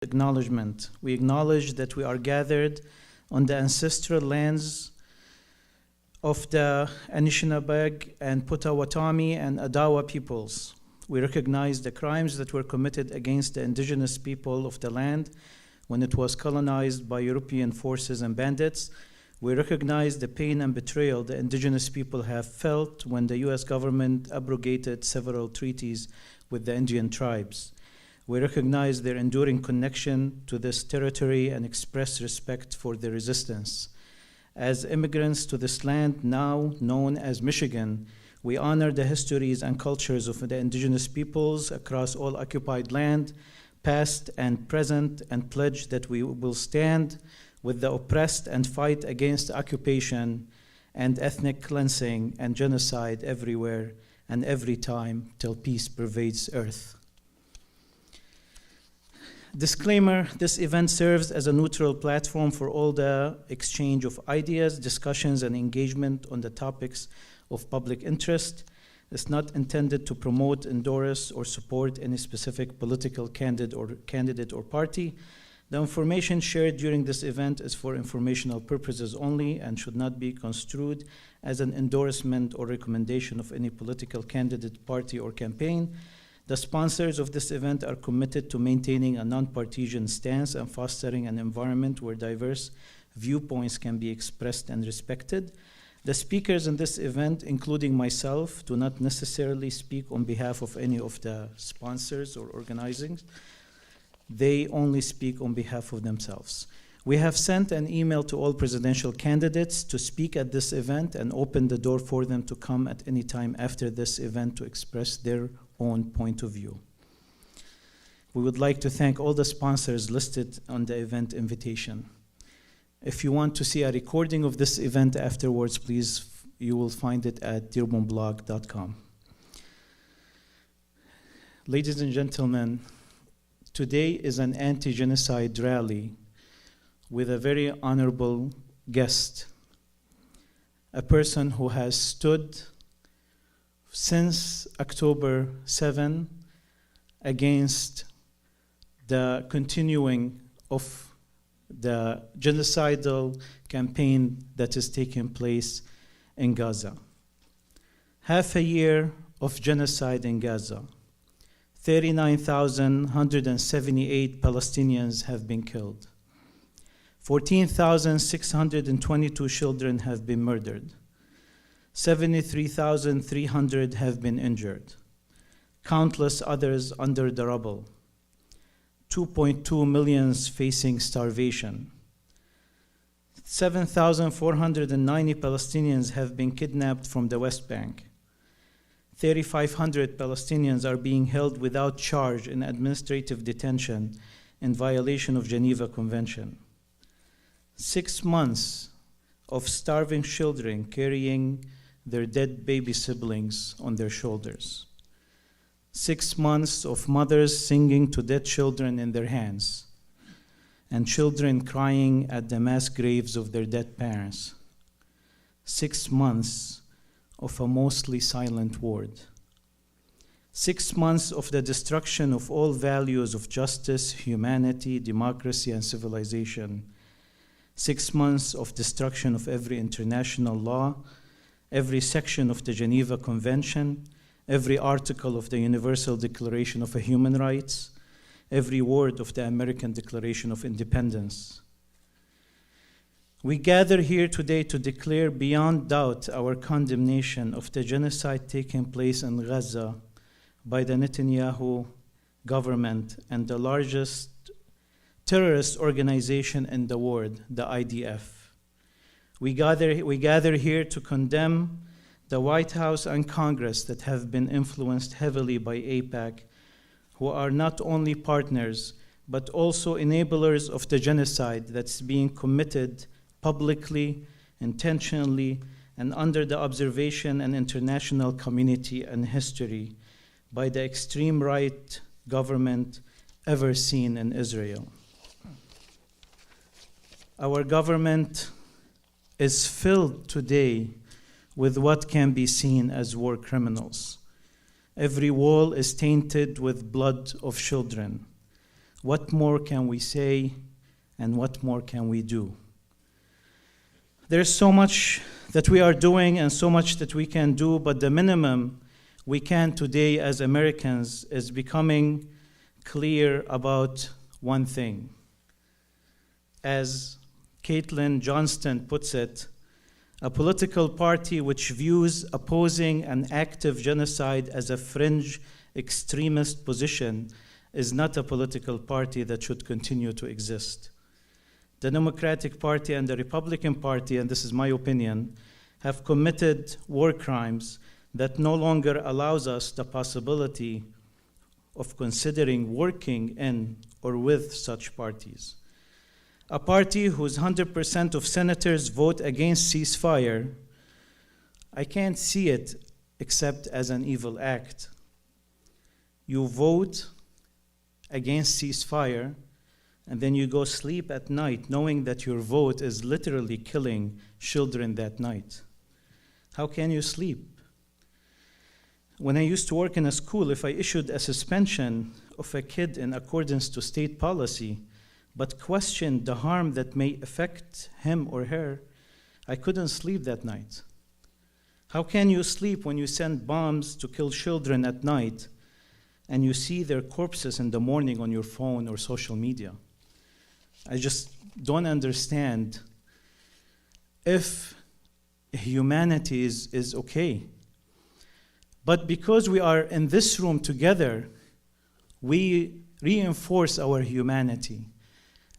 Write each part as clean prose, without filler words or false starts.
acknowledgement. We acknowledge that we are gathered on the ancestral lands of the Anishinaabe and Potawatomi and Adawa peoples. We recognize the crimes that were committed against the indigenous people of the land when it was colonized by European forces and bandits. We recognize the pain and betrayal the indigenous people have felt when the US government abrogated several treaties with the Indian tribes. We recognize their enduring connection to this territory and express respect for their resistance. As immigrants to this land, now known as Michigan, we honor the histories and cultures of the indigenous peoples across all occupied land, past and present, and pledge that we will stand with the oppressed and fight against occupation and ethnic cleansing and genocide everywhere and every time till peace pervades earth. Disclaimer, this event serves as a neutral platform for all the exchange of ideas, discussions, and engagement on the topics of public interest. It's not intended to promote, endorse, or support any specific political candidate or party. The information shared during this event is for informational purposes only and should not be construed as an endorsement or recommendation of any political candidate, party, or campaign. The sponsors of this event are committed to maintaining a non-partisan stance and fostering an environment where diverse viewpoints can be expressed and respected. The speakers in this event, including myself, do not necessarily speak on behalf of any of the sponsors or organizers. They only speak on behalf of themselves. We have sent an email to all presidential candidates to speak at this event and open the door for them to come at any time after this event to express their own point of view. We would like to thank all the sponsors listed on the event invitation. If you want to see a recording of this event afterwards, please, you will find it at dearbornblog.com. Ladies and gentlemen, today is an anti-genocide rally with a very honorable guest, a person who has stood since October 7 against the continuing of the genocidal campaign that is taking place in Gaza. Half a year of genocide in Gaza. 39,178 Palestinians have been killed. 14,622 children have been murdered. 73,300 have been injured. Countless others under the rubble. 2.2 million facing starvation. 7,490 Palestinians have been kidnapped from the West Bank. 3,500 Palestinians are being held without charge in administrative detention in violation of Geneva Convention. 6 months of starving children carrying their dead baby siblings on their shoulders. 6 months of mothers singing to dead children in their hands, and children crying at the mass graves of their dead parents. 6 months of a mostly silent word. 6 months of the destruction of all values of justice, humanity, democracy, and civilization. 6 months of destruction of every international law, every section of the Geneva Convention, every article of the Universal Declaration of Human Rights, every word of the American Declaration of Independence. We gather here today to declare beyond doubt our condemnation of the genocide taking place in Gaza by the Netanyahu government and the largest terrorist organization in the world, the IDF. We gather here to condemn the White House and Congress that have been influenced heavily by AIPAC, who are not only partners, but also enablers of the genocide that's being committed publicly, intentionally, and under the observation and international community and history by the extreme right government ever seen in Israel. Our government is filled today with what can be seen as war criminals. Every wall is tainted with blood of children. What more can we say, and what more can we do? There's so much that we are doing and so much that we can do, but the minimum we can today as Americans is becoming clear about one thing. As Caitlin Johnston puts it, a political party which views opposing an active genocide as a fringe extremist position is not a political party that should continue to exist. The Democratic Party and the Republican Party, and this is my opinion, have committed war crimes that no longer allows us the possibility of considering working in or with such parties. A party whose 100% of senators vote against ceasefire, I can't see it except as an evil act. You vote against ceasefire, and then you go sleep at night knowing that your vote is literally killing children that night. How can you sleep? When I used to work in a school, if I issued a suspension of a kid in accordance to state policy, but questioned the harm that may affect him or her, I couldn't sleep that night. How can you sleep when you send bombs to kill children at night and you see their corpses in the morning on your phone or social media? I just don't understand if humanity is okay. But because we are in this room together, we reinforce our humanity.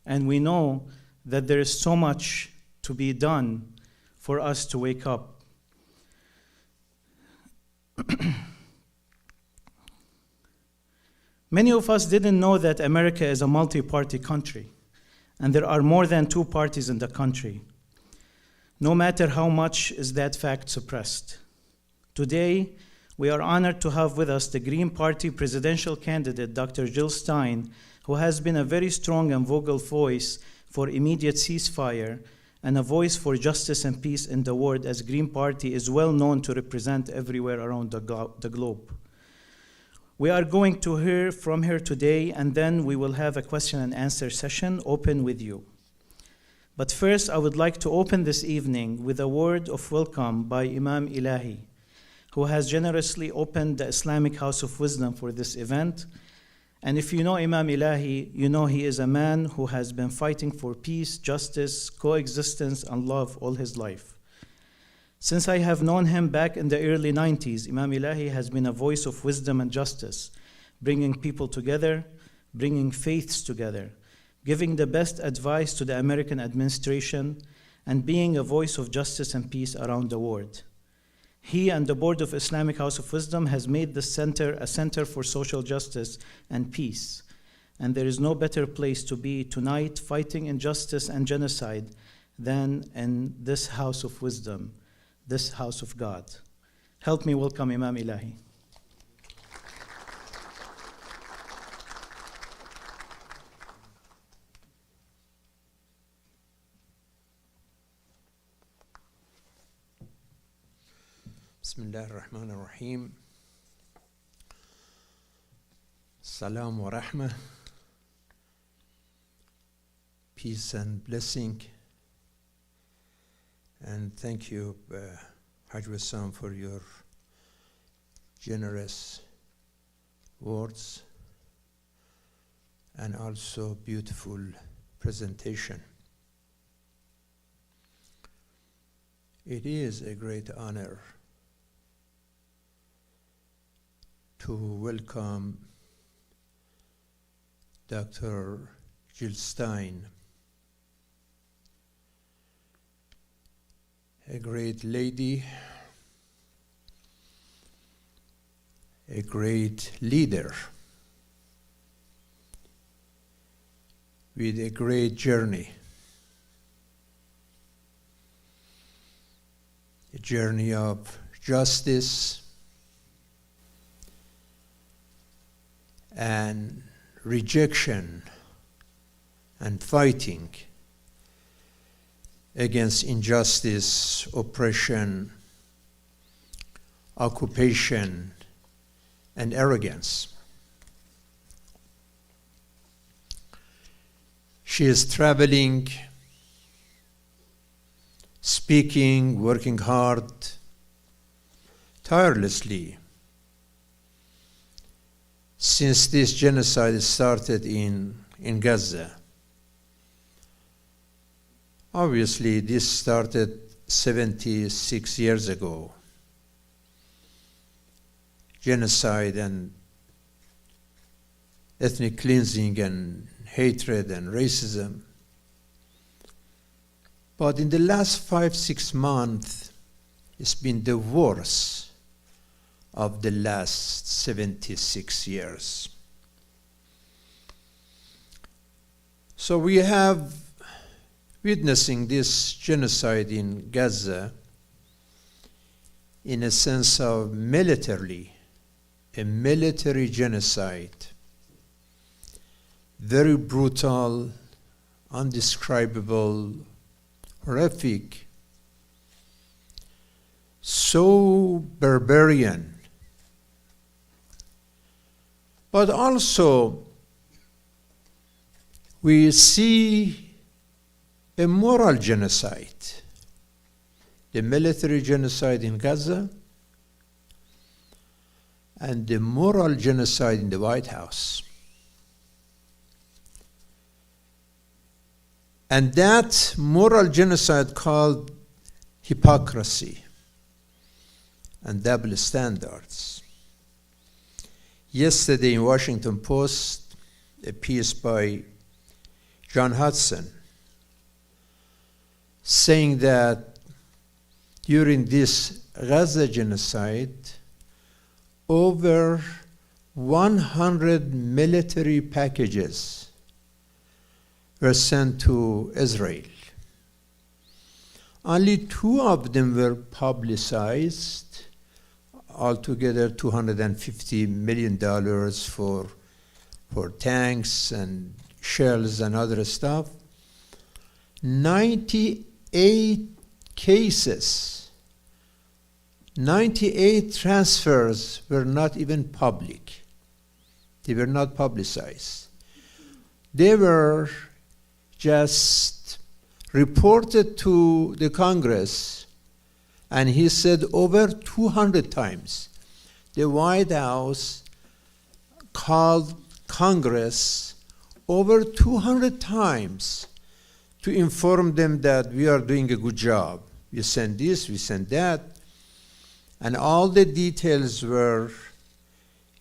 And we know that there is so much to be done for us to wake up. Many of us didn't know that America is a multi-party country, and there are more than 2 parties in the country. No matter how much is that fact suppressed. Today, we are honored to have with us the Green Party presidential candidate, Dr. Jill Stein, who has been a very strong and vocal voice for immediate ceasefire and a voice for justice and peace in the world, as Green Party is well known to represent everywhere around the globe. We are going to hear from her today, and then we will have a question and answer session open with you. But first, I would like to open this evening with a word of welcome by Imam Ilahi, who has generously opened the Islamic House of Wisdom for this event. And if you know Imam Ilahi, you know he is a man who has been fighting for peace, justice, coexistence, and love all his life. Since I have known him back in the early 90s, Imam Ilahi has been a voice of wisdom and justice, bringing people together, bringing faiths together, giving the best advice to the American administration, and being a voice of justice and peace around the world. He and the Board of Islamic House of Wisdom has made the center a center for social justice and peace. And there is no better place to be tonight fighting injustice and genocide than in this house of wisdom, this house of God. Help me welcome Imam Ilahi. Bismillah ar-Rahman ar-Rahim. Salam wa rahmah. Peace and blessing. And thank you, Hajj Wassam, for your generous words and also beautiful presentation. It is a great honor to welcome Dr. Jill Stein, a great lady, a great leader with a great journey, a journey of justice and rejection and fighting against injustice, oppression, occupation, and arrogance. She is traveling, speaking, working hard, tirelessly, since this genocide started in Gaza. Obviously, this started 76 years ago. Genocide and ethnic cleansing and hatred and racism. But in the last 5-6 months, it's been the worst of the last 76 years. So we have witnessing this genocide in Gaza in a sense of a military genocide, very brutal, undescribable, horrific, so barbarian, but also we see a moral genocide, the military genocide in Gaza and the moral genocide in the White House. And that moral genocide called hypocrisy and double standards. Yesterday in Washington Post, a piece by John Hudson saying that during this Gaza genocide, over 100 military packages were sent to Israel. Only 2 of them were publicized, altogether $250 million for tanks and shells and other stuff. 98 cases, 98 transfers were not even public. They were not publicized. They were just reported to the Congress, and he said over 200 times the White House called Congress over 200 times to inform them that we are doing a good job. We send this, we send that, and all the details were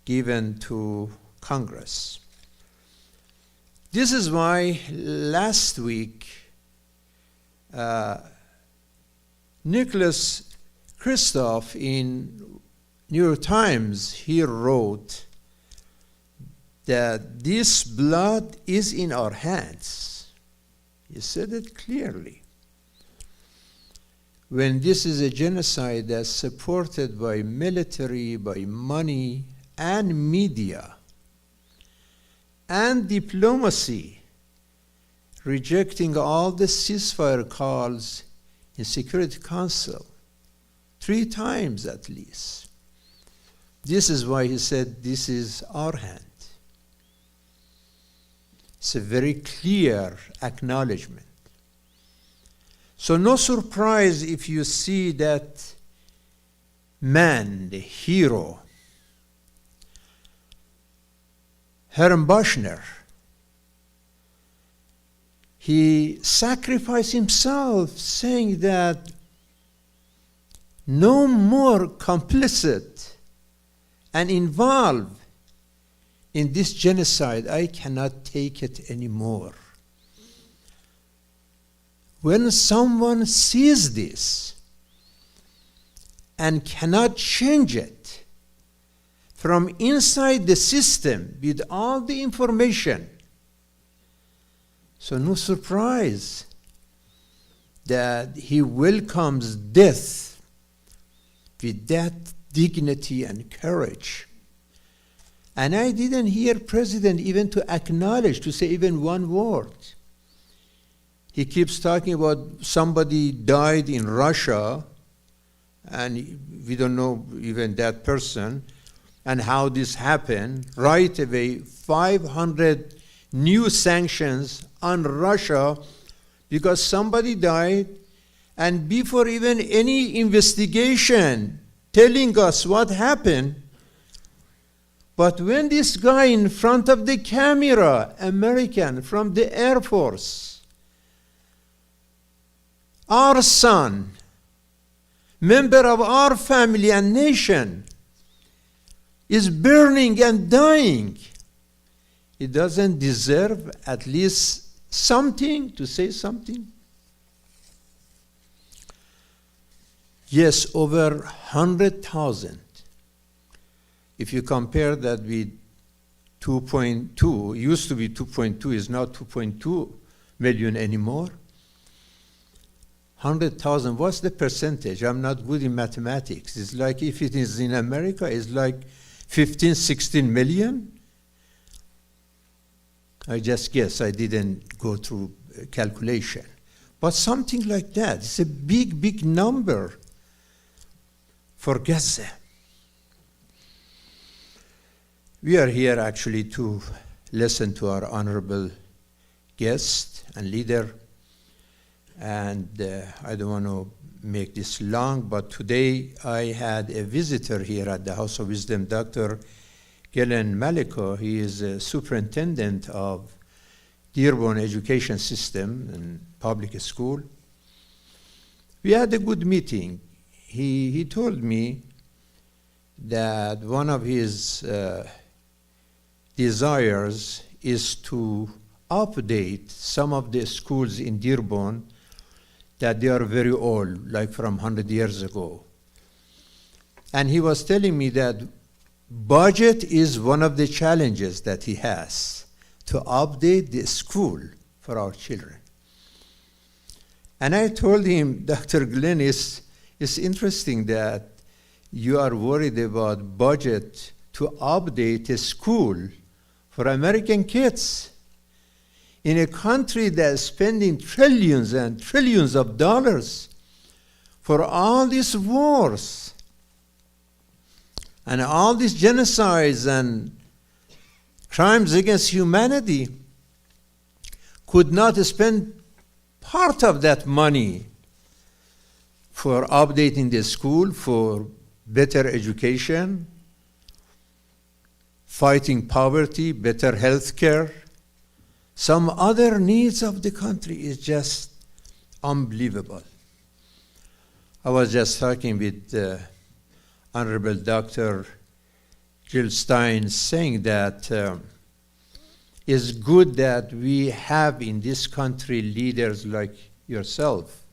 given to Congress. This is why last week, Nicholas Kristof in New York Times, he wrote that this blood is in our hands. He said it clearly. When this is a genocide that's supported by military, by money, and media, and diplomacy, rejecting all the ceasefire calls in Security Council, 3 times at least. This is why he said this is our hand. It's a very clear acknowledgement. So no surprise if you see that man, the hero, Herman Bushner, he sacrificed himself saying that no more complicit and involved in this genocide. I cannot take it anymore. When someone sees this and cannot change it from inside the system with all the information, so no surprise that he welcomes death with that dignity and courage. And I didn't hear President even to acknowledge, to say even one word. He keeps talking about somebody died in Russia, and we don't know even that person, and how this happened. Right away, 500 new sanctions on Russia because somebody died, and before even any investigation telling us what happened, but when this guy in front of the camera, American from the Air Force, our son, member of our family and nation, is burning and dying, he doesn't deserve at least something to say something? Yes, over 100,000. If you compare that with 2.2, used to be 2.2, is now 2.2 million anymore. 100,000, what's the percentage? I'm not good in mathematics. It's like if it is in America, it's like 15, 16 million. I just guess, I didn't go through calculation. But something like that. It's a big, big number for Gaza. We are here actually to listen to our honorable guest and leader. And I don't want to make this long, but today I had a visitor here at the House of Wisdom, Dr. Gelen Maliko. He is a superintendent of Dearborn Education System and public school. We had a good meeting. He told me that one of his desires is to update some of the schools in Dearborn that they are very old, like from 100 years ago. And he was telling me that budget is one of the challenges that he has to update the school for our children. And I told him, Dr. Glenn, it's interesting that you are worried about budget to update a school for American kids in a country that's spending trillions and trillions of dollars for all these wars and all these genocides and crimes against humanity, could not spend part of that money for updating the school, for better education, fighting poverty, better health care. Some other needs of the country is just unbelievable. I was just talking with Honorable Dr. Jill Stein, saying that it's good that we have in this country leaders like yourself,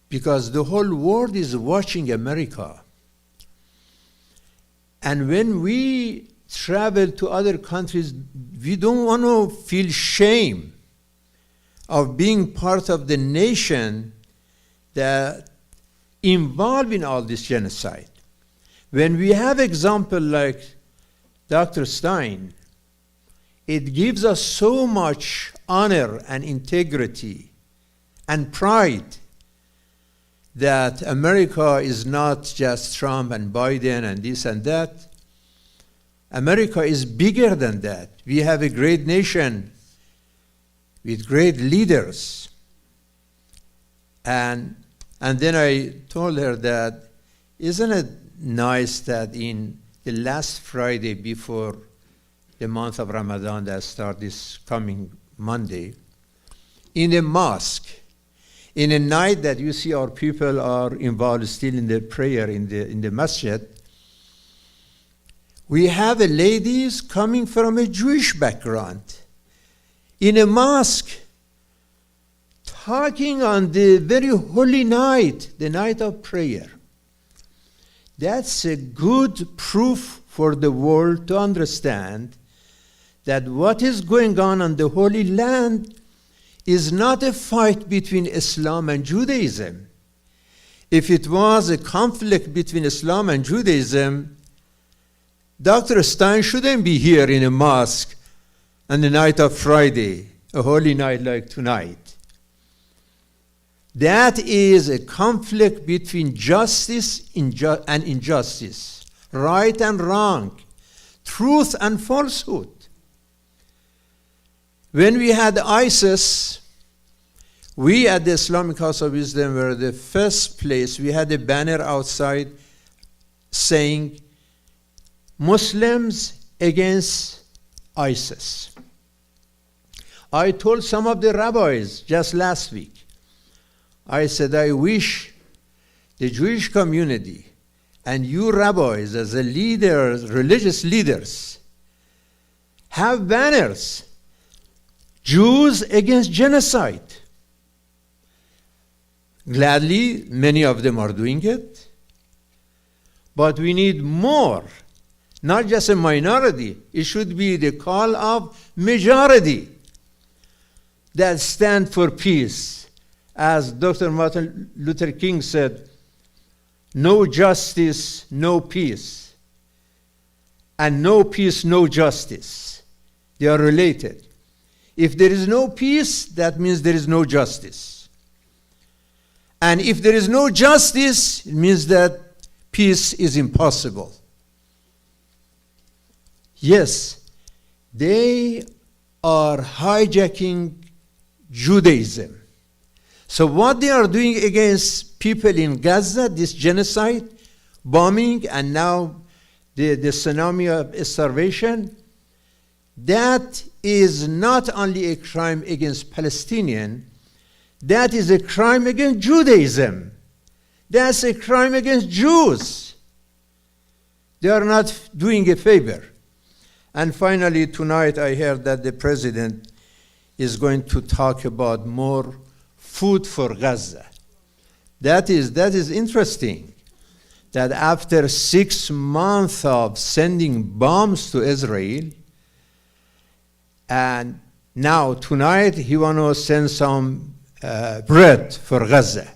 because the whole world is watching America. And when we travel to other countries, we don't want to feel shame of being part of the nation that involved in all this genocide. When we have example like Dr. Stein, it gives us so much honor and integrity and pride that America is not just Trump and Biden and this and that. America is bigger than that. We have a great nation with great leaders. And then I told her that, isn't it nice that in the last Friday before the month of Ramadan that starts this coming Monday, in a mosque, in a night that you see our people are involved still in the prayer in the masjid, we have ladies coming from a Jewish background in a mosque talking on the very holy night, the night of prayer. That's a good proof for the world to understand that what is going on the Holy Land is not a fight between Islam and Judaism. If it was a conflict between Islam and Judaism, Dr. Stein shouldn't be here in a mosque on the night of Friday, a holy night like tonight. That is a conflict between justice and injustice, right and wrong, truth and falsehood. When we had ISIS, we at the Islamic House of Wisdom were the first place. We had a banner outside saying, Muslims against ISIS. I told some of the rabbis just last week, I said, I wish the Jewish community and you rabbis as the leaders, religious leaders, have banners, Jews against genocide. Gladly, many of them are doing it, but we need more, not just a minority. It should be the call of majority that stand for peace. As Dr. Martin Luther King said, no justice, no peace. And no peace, no justice. They are related. If there is no peace, that means there is no justice. And if there is no justice, it means that peace is impossible. Yes, they are hijacking Judaism. So what they are doing against people in Gaza, this genocide, bombing, and now the tsunami of starvation, that is not only a crime against Palestinians, that is a crime against Judaism. That's a crime against Jews. They are not doing a favor. And finally, tonight I heard that the president is going to talk about more food for Gaza. That is interesting, that after 6 months of sending bombs to Israel, and now tonight he wants to send some bread for Gaza.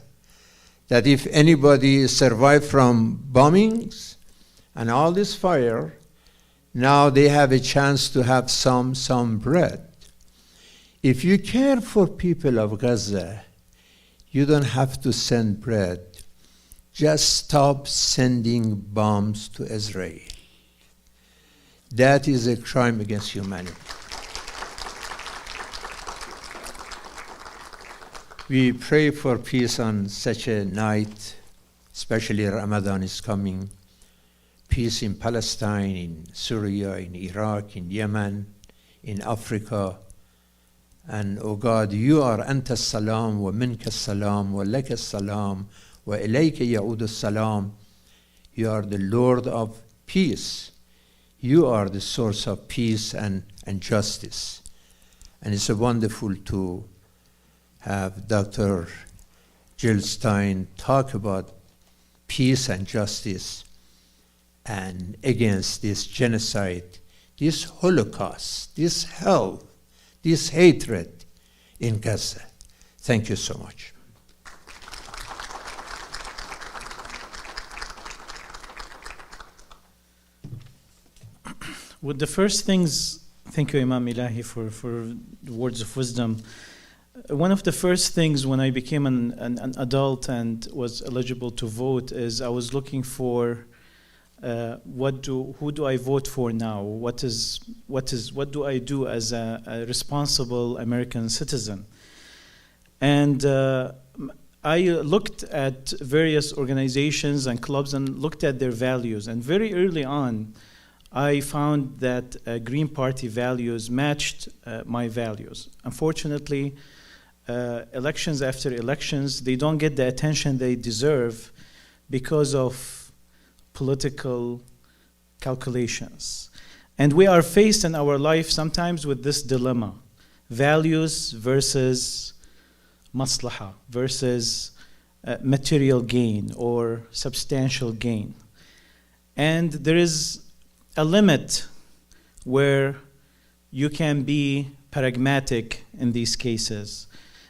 That if anybody survived from bombings and all this fire, now they have a chance to have some bread. If you care for people of Gaza, you don't have to send bread. Just stop sending bombs to Israel. That is a crime against humanity. We pray for peace on such a night, especially Ramadan is coming. Peace in Palestine, in Syria, in Iraq, in Yemen, in Africa. And, oh God, you are Anta Salam, wa Minka Salam, wa Laka Salam, wa Ilayka Ya'udu Salam. You are the Lord of peace. You are the source of peace and justice. And it's wonderful to have Dr. Jill Stein talk about peace and justice and against this genocide, this Holocaust, this hell, this hatred in Gaza. Thank you so much. With the first things, thank you, Imam Ilahi, for the words of wisdom. One of the first things when I became an adult and was eligible to vote is I was looking for who do I vote for now? What do I do as a responsible American citizen? And I looked at various organizations and clubs and looked at their values. And very early on, I found that Green Party values matched my values. Unfortunately, elections after elections, they don't get the attention they deserve because of political calculations. And we are faced in our life sometimes with this dilemma: values versus maslaha, versus material gain or substantial gain. And there is a limit where you can be pragmatic in these cases.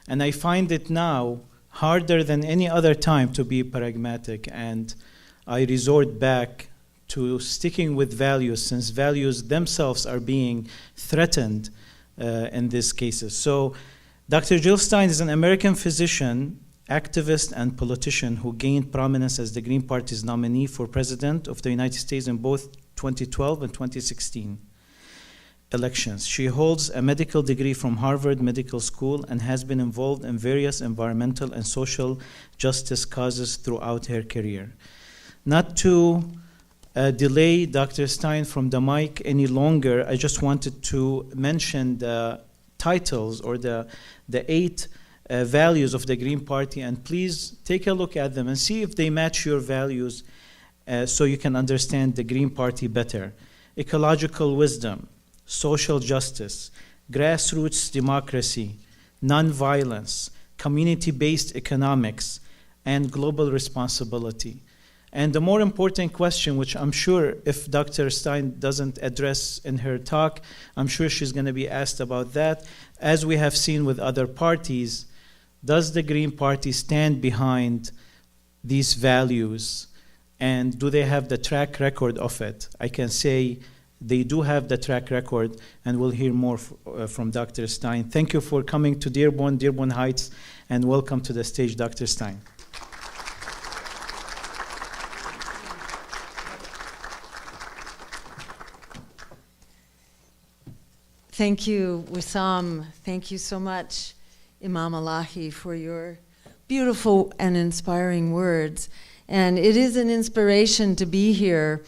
And I find it now harder than any other time to be pragmatic, and I resort back to sticking with values, since values themselves are being threatened in these cases. So Dr. Jill Stein is an American physician, activist, and politician who gained prominence as the Green Party's nominee for President of the United States in both 2012 and 2016. elections. She holds a medical degree from Harvard Medical School and has been involved in various environmental and social justice causes throughout her career. Not to delay Dr. Stein from the mic any longer, I just wanted to mention the titles or the 8 values of the Green Party, and please take a look at them and see if they match your values so you can understand the Green Party better. Ecological wisdom, social justice, grassroots democracy, nonviolence, community-based economics, and global responsibility. And the more important question, which I'm sure if Dr. Stein doesn't address in her talk, I'm sure she's going to be asked about that. As we have seen with other parties, does the Green Party stand behind these values? And do they have the track record of it? I can say they do have the track record, and we'll hear more from Dr. Stein. Thank you for coming to Dearborn Heights, and welcome to the stage, Dr. Stein. Thank you, Wissam. Thank you so much, Imam Elahi, for your beautiful and inspiring words. And it is an inspiration to be here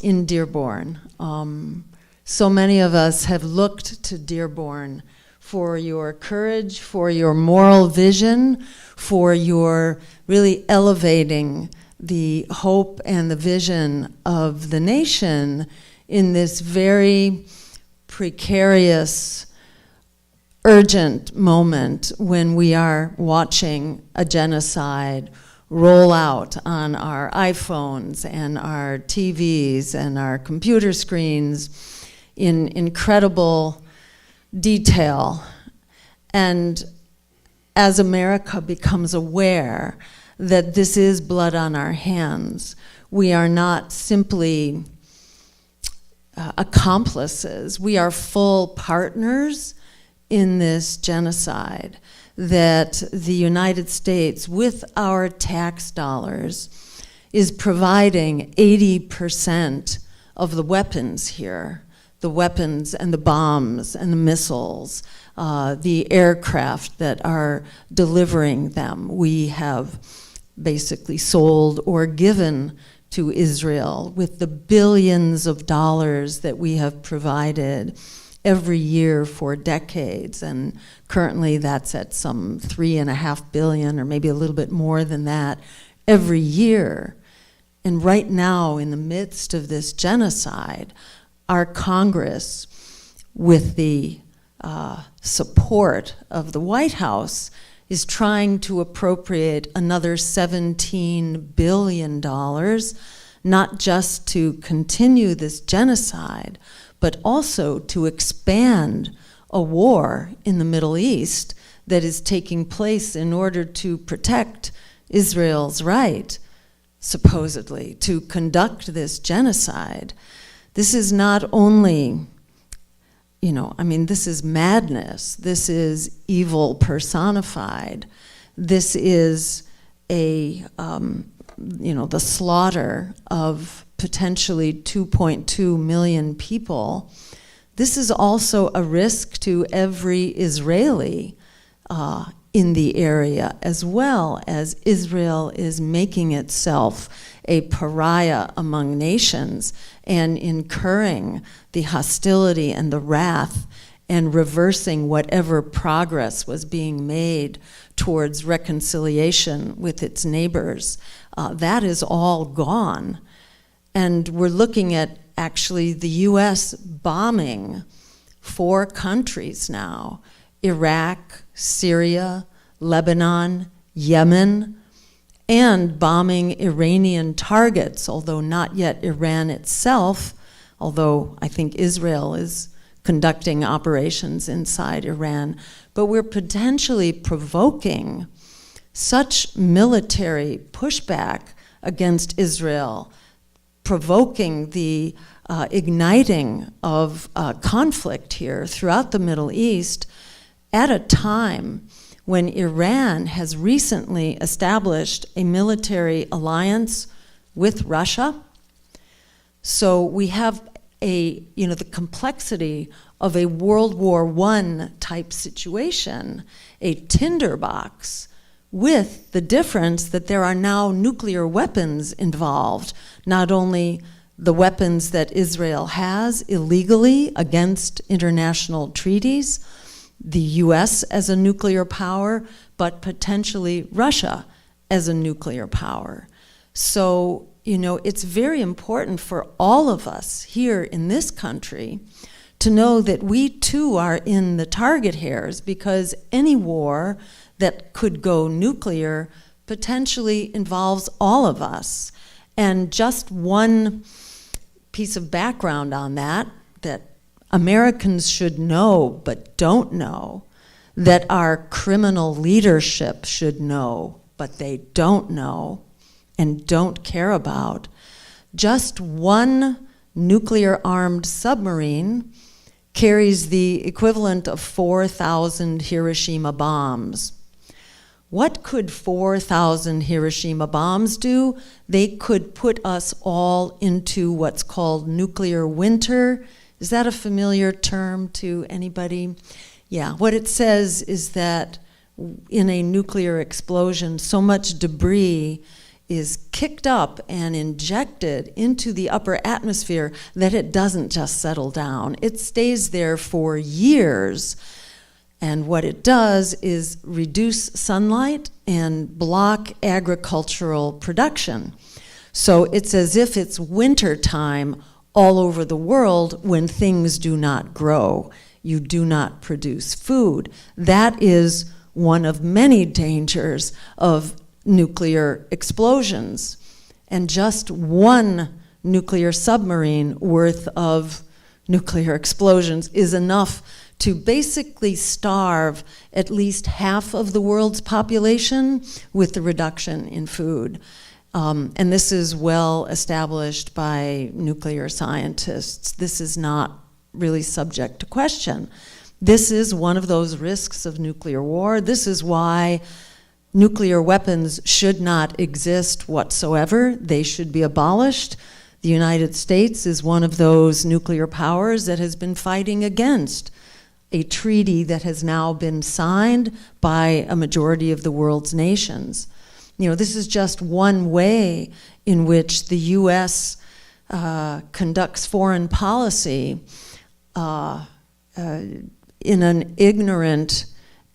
in Dearborn. So many of us have looked to Dearborn for your courage, for your moral vision, for your really elevating the hope and the vision of the nation in this very precarious, urgent moment when we are watching a genocide roll out on our iPhones and our TVs and our computer screens in incredible detail. And as America becomes aware that this is blood on our hands, we are not simply accomplices, we are full partners in this genocide, that the United States, with our tax dollars, is providing 80% of the weapons here, the weapons and the bombs and the missiles, the aircraft that are delivering them. We have basically sold or given to Israel with the billions of dollars that we have provided every year for decades, and currently that's at some $3.5 billion or maybe a little bit more than that every year. And right now, in the midst of this genocide, our Congress, with the support of the White House, is trying to appropriate another $17 billion, not just to continue this genocide, but also to expand a war in the Middle East that is taking place in order to protect Israel's right, supposedly, to conduct this genocide. This is not only, this is madness. This is evil personified. This is the slaughter of potentially 2.2 million people. This is also a risk to every Israeli in the area, as well as Israel is making itself a pariah among nations and incurring the hostility and the wrath and reversing whatever progress was being made towards reconciliation with its neighbors. That is all gone. And we're looking at actually the US bombing 4 countries now: Iraq, Syria, Lebanon, Yemen, and bombing Iranian targets, although not yet Iran itself, although I think Israel is conducting operations inside Iran. But we're potentially provoking such military pushback against Israel, provoking the igniting of conflict here throughout the Middle East at a time when Iran has recently established a military alliance with Russia. So we have the complexity of a World War I type situation, a tinderbox, with the difference that there are now nuclear weapons involved, not only the weapons that Israel has illegally against international treaties, the US as a nuclear power, but potentially Russia as a nuclear power. So, it's very important for all of us here in this country to know that we too are in the target hairs, because any war that could go nuclear potentially involves all of us. And just one piece of background on that Americans should know but don't know, that our criminal leadership should know but they don't know and don't care about. Just one nuclear-armed submarine carries the equivalent of 4,000 Hiroshima bombs. What could 4,000 Hiroshima bombs do? They could put us all into what's called nuclear winter. Is that a familiar term to anybody? Yeah, what it says is that in a nuclear explosion, so much debris is kicked up and injected into the upper atmosphere that it doesn't just settle down. It stays there for years. And what it does is reduce sunlight and block agricultural production. So it's as if it's winter time all over the world when things do not grow. You do not produce food. That is one of many dangers of nuclear explosions. And just one nuclear submarine worth of nuclear explosions is enough to basically starve at least half of the world's population with the reduction in food. And this is well established by nuclear scientists. This is not really subject to question. This is one of those risks of nuclear war. This is why nuclear weapons should not exist whatsoever. They should be abolished. The United States is one of those nuclear powers that has been fighting against a treaty that has now been signed by a majority of the world's nations. This is just one way in which the U.S. Conducts foreign policy in an ignorant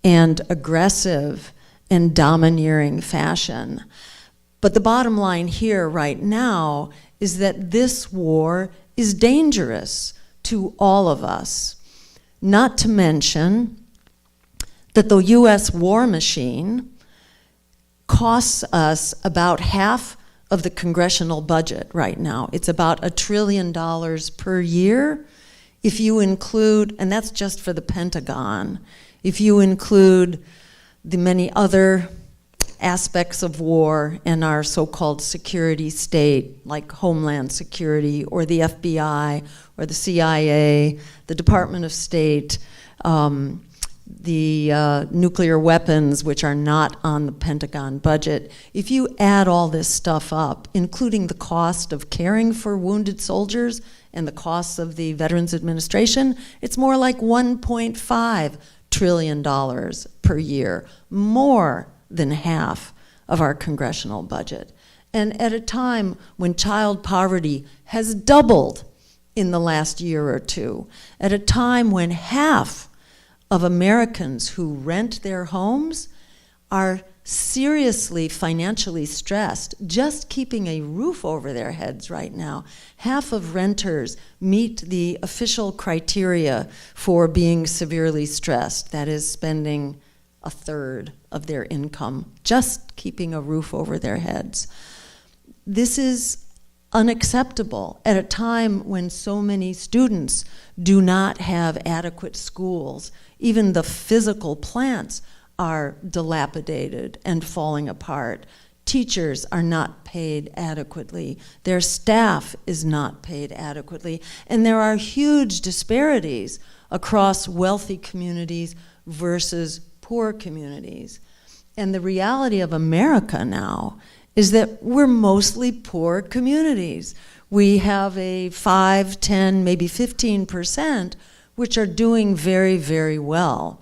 and aggressive and domineering fashion. But the bottom line here right now is that this war is dangerous to all of us. Not to mention that the U.S. war machine costs us about half of the congressional budget right now. It's about $1 trillion per year. If you include, and that's just for the Pentagon, if you include the many other aspects of war and our so-called security state, like Homeland Security or the FBI or the CIA, the Department of State, the nuclear weapons, which are not on the Pentagon budget, if you add all this stuff up, including the cost of caring for wounded soldiers and the costs of the Veterans Administration, it's more like $1.5 trillion per year, more than half of our congressional budget. And at a time when child poverty has doubled in the last year or two, at a time when half of Americans who rent their homes are seriously financially stressed, just keeping a roof over their heads right now. Half of renters meet the official criteria for being severely stressed, that is spending a third of their income just keeping a roof over their heads. This is unacceptable at a time when so many students do not have adequate schools. Even the physical plants are dilapidated and falling apart. Teachers are not paid adequately. Their staff is not paid adequately. And there are huge disparities across wealthy communities versus poor communities. And the reality of America now is that we're mostly poor communities. We have a 5, 10, maybe 15%, which are doing very, very well.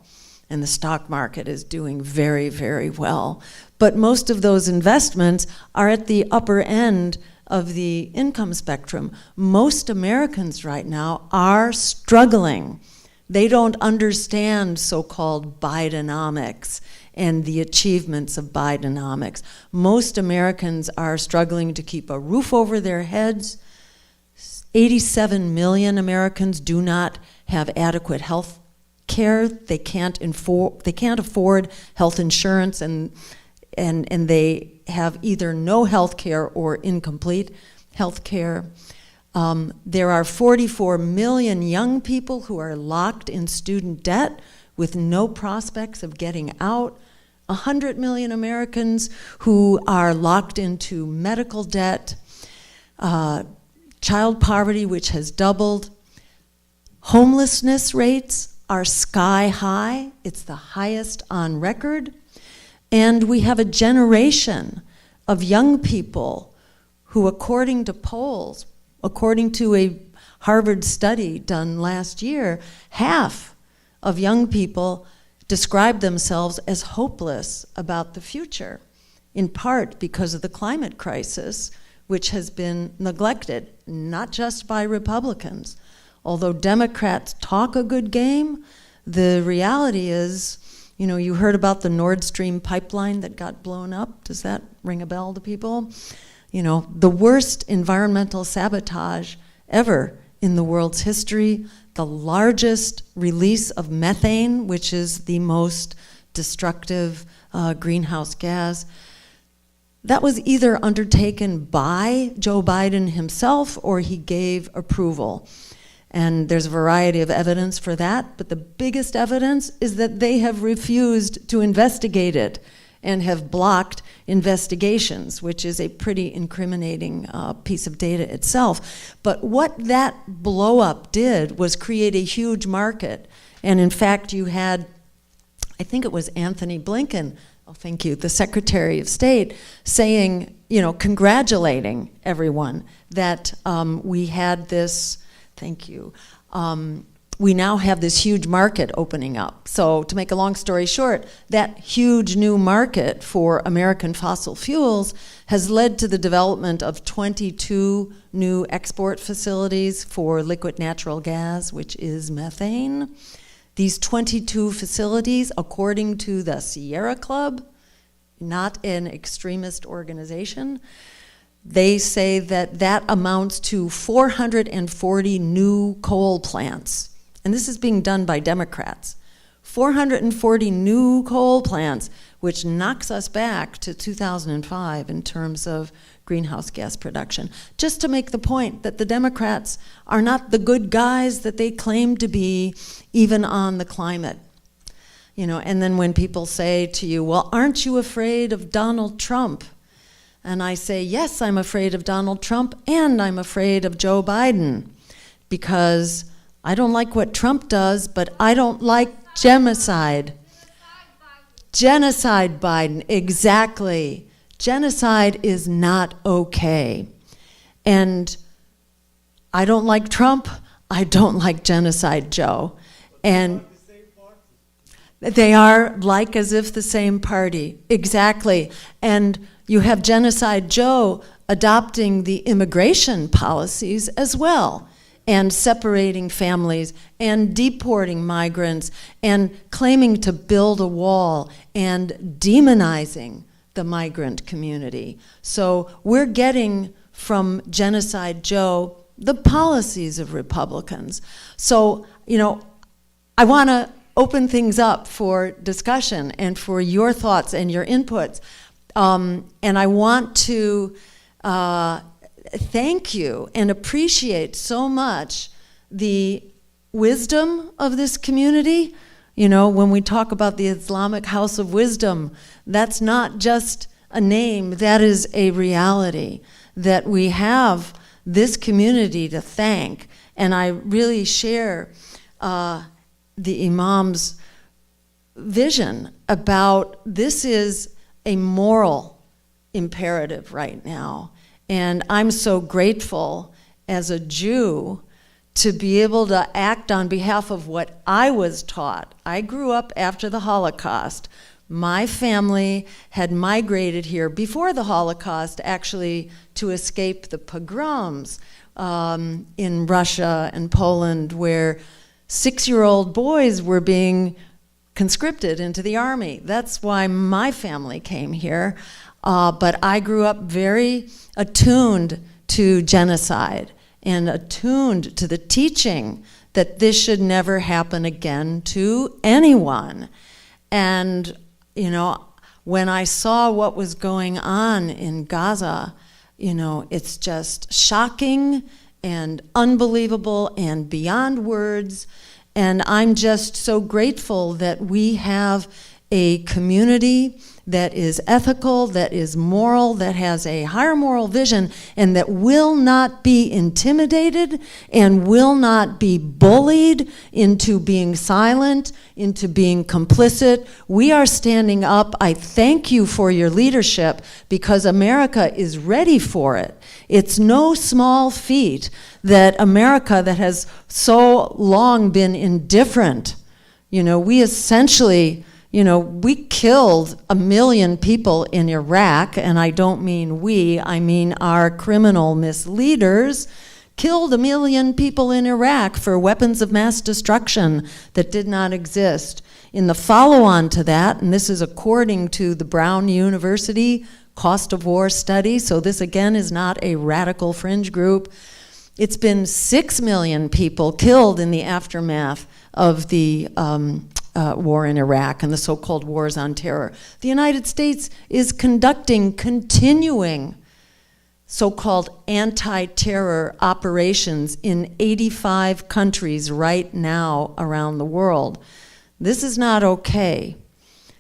And the stock market is doing very, very well. But most of those investments are at the upper end of the income spectrum. Most Americans right now are struggling. They don't understand so-called Bidenomics and the achievements of Bidenomics. Most Americans are struggling to keep a roof over their heads. 87 million Americans do not have adequate health care. They can't afford health insurance, and they have either no health care or incomplete health care. There are 44 million young people who are locked in student debt with no prospects of getting out. 100 million Americans who are locked into medical debt. Child poverty, which has doubled. Homelessness rates are sky high. It's the highest on record. And we have a generation of young people who, according to polls, according to a Harvard study done last year, half of young people describe themselves as hopeless about the future, in part because of the climate crisis, which has been neglected, not just by Republicans. Although Democrats talk a good game, the reality is, you know, you heard about the Nord Stream pipeline that got blown up. Does that ring a bell to people? You know, the worst environmental sabotage ever in the world's history, the largest release of methane, which is the most destructive greenhouse gas. That was either undertaken by Joe Biden himself or he gave approval. And there's a variety of evidence for that, but the biggest evidence is that they have refused to investigate it and have blocked investigations, which is a pretty incriminating piece of data itself. But what that blow up did was create a huge market. And in fact, you had, I think it was Anthony Blinken, oh, thank you, the Secretary of State, saying, you know, congratulating everyone that we had this, thank you, we now have this huge market opening up. So to make a long story short, that huge new market for American fossil fuels has led to the development of 22 new export facilities for liquid natural gas, which is methane. These 22 facilities, according to the Sierra Club, not an extremist organization, they say that that amounts to 440 new coal plants. And this is being done by Democrats. 440 new coal plants, which knocks us back to 2005 in terms of greenhouse gas production. Just to make the point that the Democrats are not the good guys that they claim to be, even on the climate. You know, and then when people say to you, well, aren't you afraid of Donald Trump? And I say, yes, I'm afraid of Donald Trump, and I'm afraid of Joe Biden, because I don't like what Trump does, but I don't like genocide. Genocide Biden, exactly. Genocide is not okay. And I don't like Trump, I don't like genocide Joe. And they are like as if the same party, exactly. And you have genocide Joe adopting the immigration policies as well, and separating families, and deporting migrants, and claiming to build a wall, and demonizing the migrant community. So we're getting from genocide Joe the policies of Republicans. So, you know, I want to open things up for discussion and for your thoughts and your inputs. And I want to thank you and appreciate so much the wisdom of this community. You know, when we talk about the Islamic House of Wisdom, that's not just a name, that is a reality, that we have this community to thank. And I really share the Imam's vision about this is a moral imperative right now. And I'm so grateful as a Jew to be able to act on behalf of what I was taught. I grew up after the Holocaust. My family had migrated here before the Holocaust, actually, to escape the pogroms in Russia and Poland, where 6-year-old boys were being conscripted into the army. That's why my family came here. But I grew up very attuned to genocide and attuned to the teaching that this should never happen again to anyone. And, you know, when I saw what was going on in Gaza, you know, it's just shocking and unbelievable and beyond words. And I'm just so grateful that we have a community that is ethical, that is moral, that has a higher moral vision, and that will not be intimidated and will not be bullied into being silent, into being complicit. We are standing up. I thank you for your leadership, because America is ready for it. It's no small feat that America, that has so long been indifferent, you know, we essentially, you know, we killed 1 million people in Iraq, and I don't mean we, I mean our criminal misleaders killed 1 million people in Iraq for weapons of mass destruction that did not exist. In the follow-on to that, and this is according to the Brown University Cost of War study, so this again is not a radical fringe group, it's been 6 million people killed in the aftermath of the war in Iraq and the so-called wars on terror. The United States is conducting continuing so-called anti-terror operations in 85 countries right now around the world. This is not okay.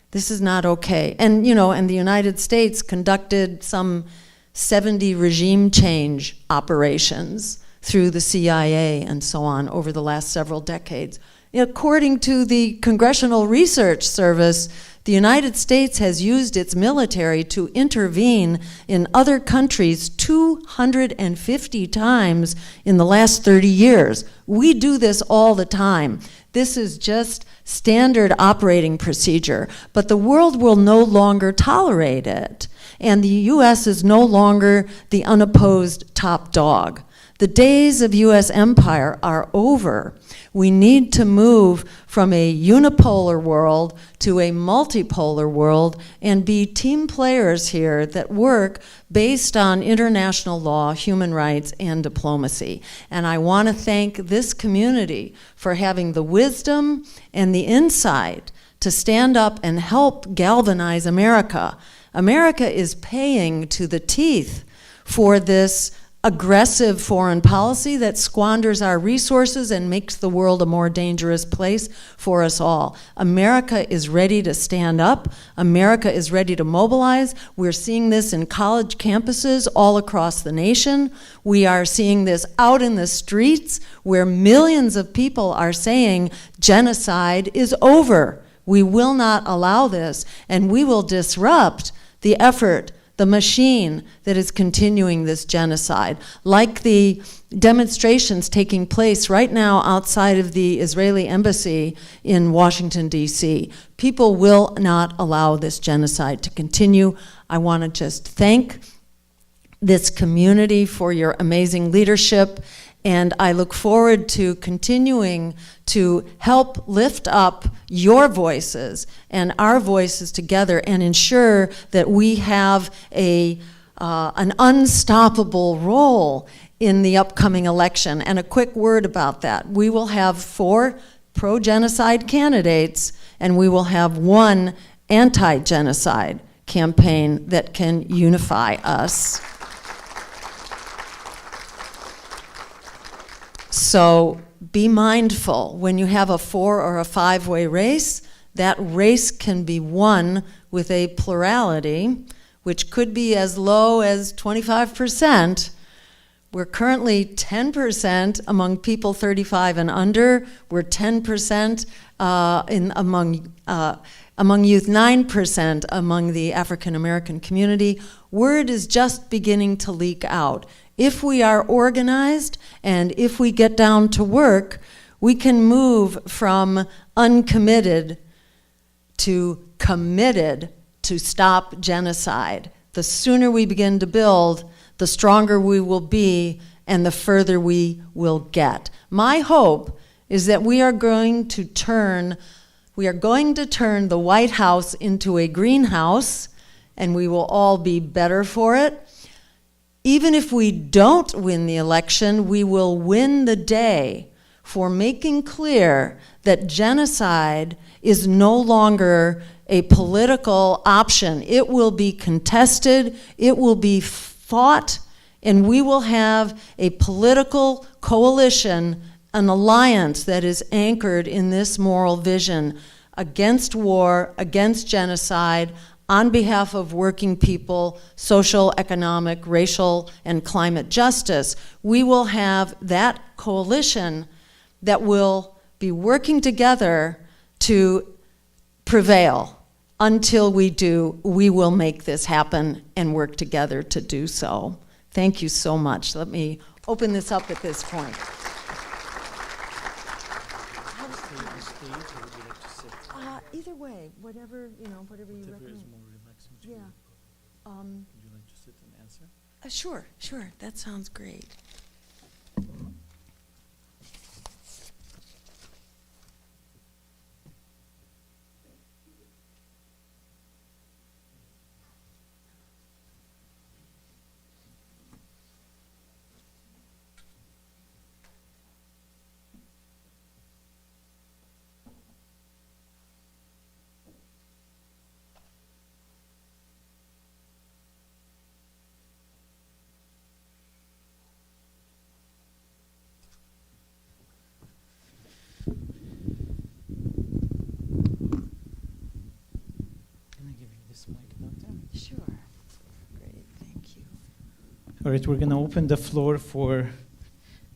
This is not okay. And, you know, and the United States conducted some 70 regime change operations through the CIA and so on over the last several decades. According to the Congressional Research Service, the United States has used its military to intervene in other countries 250 times in the last 30 years. We do this all the time. This is just standard operating procedure, but the world will no longer tolerate it, and the U.S. is no longer the unopposed top dog. The days of U.S. empire are over. We need to move from a unipolar world to a multipolar world and be team players here that work based on international law, human rights, and diplomacy. And I want to thank this community for having the wisdom and the insight to stand up and help galvanize America. America is paying to the teeth for this aggressive foreign policy that squanders our resources and makes the world a more dangerous place for us all. America is ready to stand up. America is ready to mobilize. We're seeing this in college campuses all across the nation. We are seeing this out in the streets where millions of people are saying genocide is over. We will not allow this, and we will disrupt the effort, the machine that is continuing this genocide, like the demonstrations taking place right now outside of the Israeli embassy in Washington, D.C. People will not allow this genocide to continue. I want to just thank this community for your amazing leadership, and I look forward to continuing to help lift up your voices and our voices together and ensure that we have an unstoppable role in the upcoming election. And a quick word about that. We will have 4 pro-genocide candidates, and we will have 1 anti-genocide campaign that can unify us. So be mindful when you have a 4 or a 5-way race, that race can be won with a plurality, which could be as low as 25%, We're currently 10% among people 35 and under. We're 10% among youth, 9% among the African American community. Word is just beginning to leak out. If we are organized and if we get down to work, we can move from uncommitted to committed to stop genocide. The sooner we begin to build, the stronger we will be and the further we will get. My hope is that we are going to turn the White House into a greenhouse, and we will all be better for it. Even if we don't win the election, we will win the day for making clear that genocide is no longer a political option. It will be contested, it will be fought, and we will have a political coalition, an alliance that is anchored in this moral vision against war, against genocide, on behalf of working people, social, economic, racial, and climate justice. We will have that coalition that will be working together to prevail. Until we do, we will make this happen and work together to do so. Thank you so much. Let me open this up at this point. Either way, whatever you recommend. Yeah. Would you like to sit and answer? Sure. That sounds great. Sure. Great, thank you. All right, we're going to open the floor for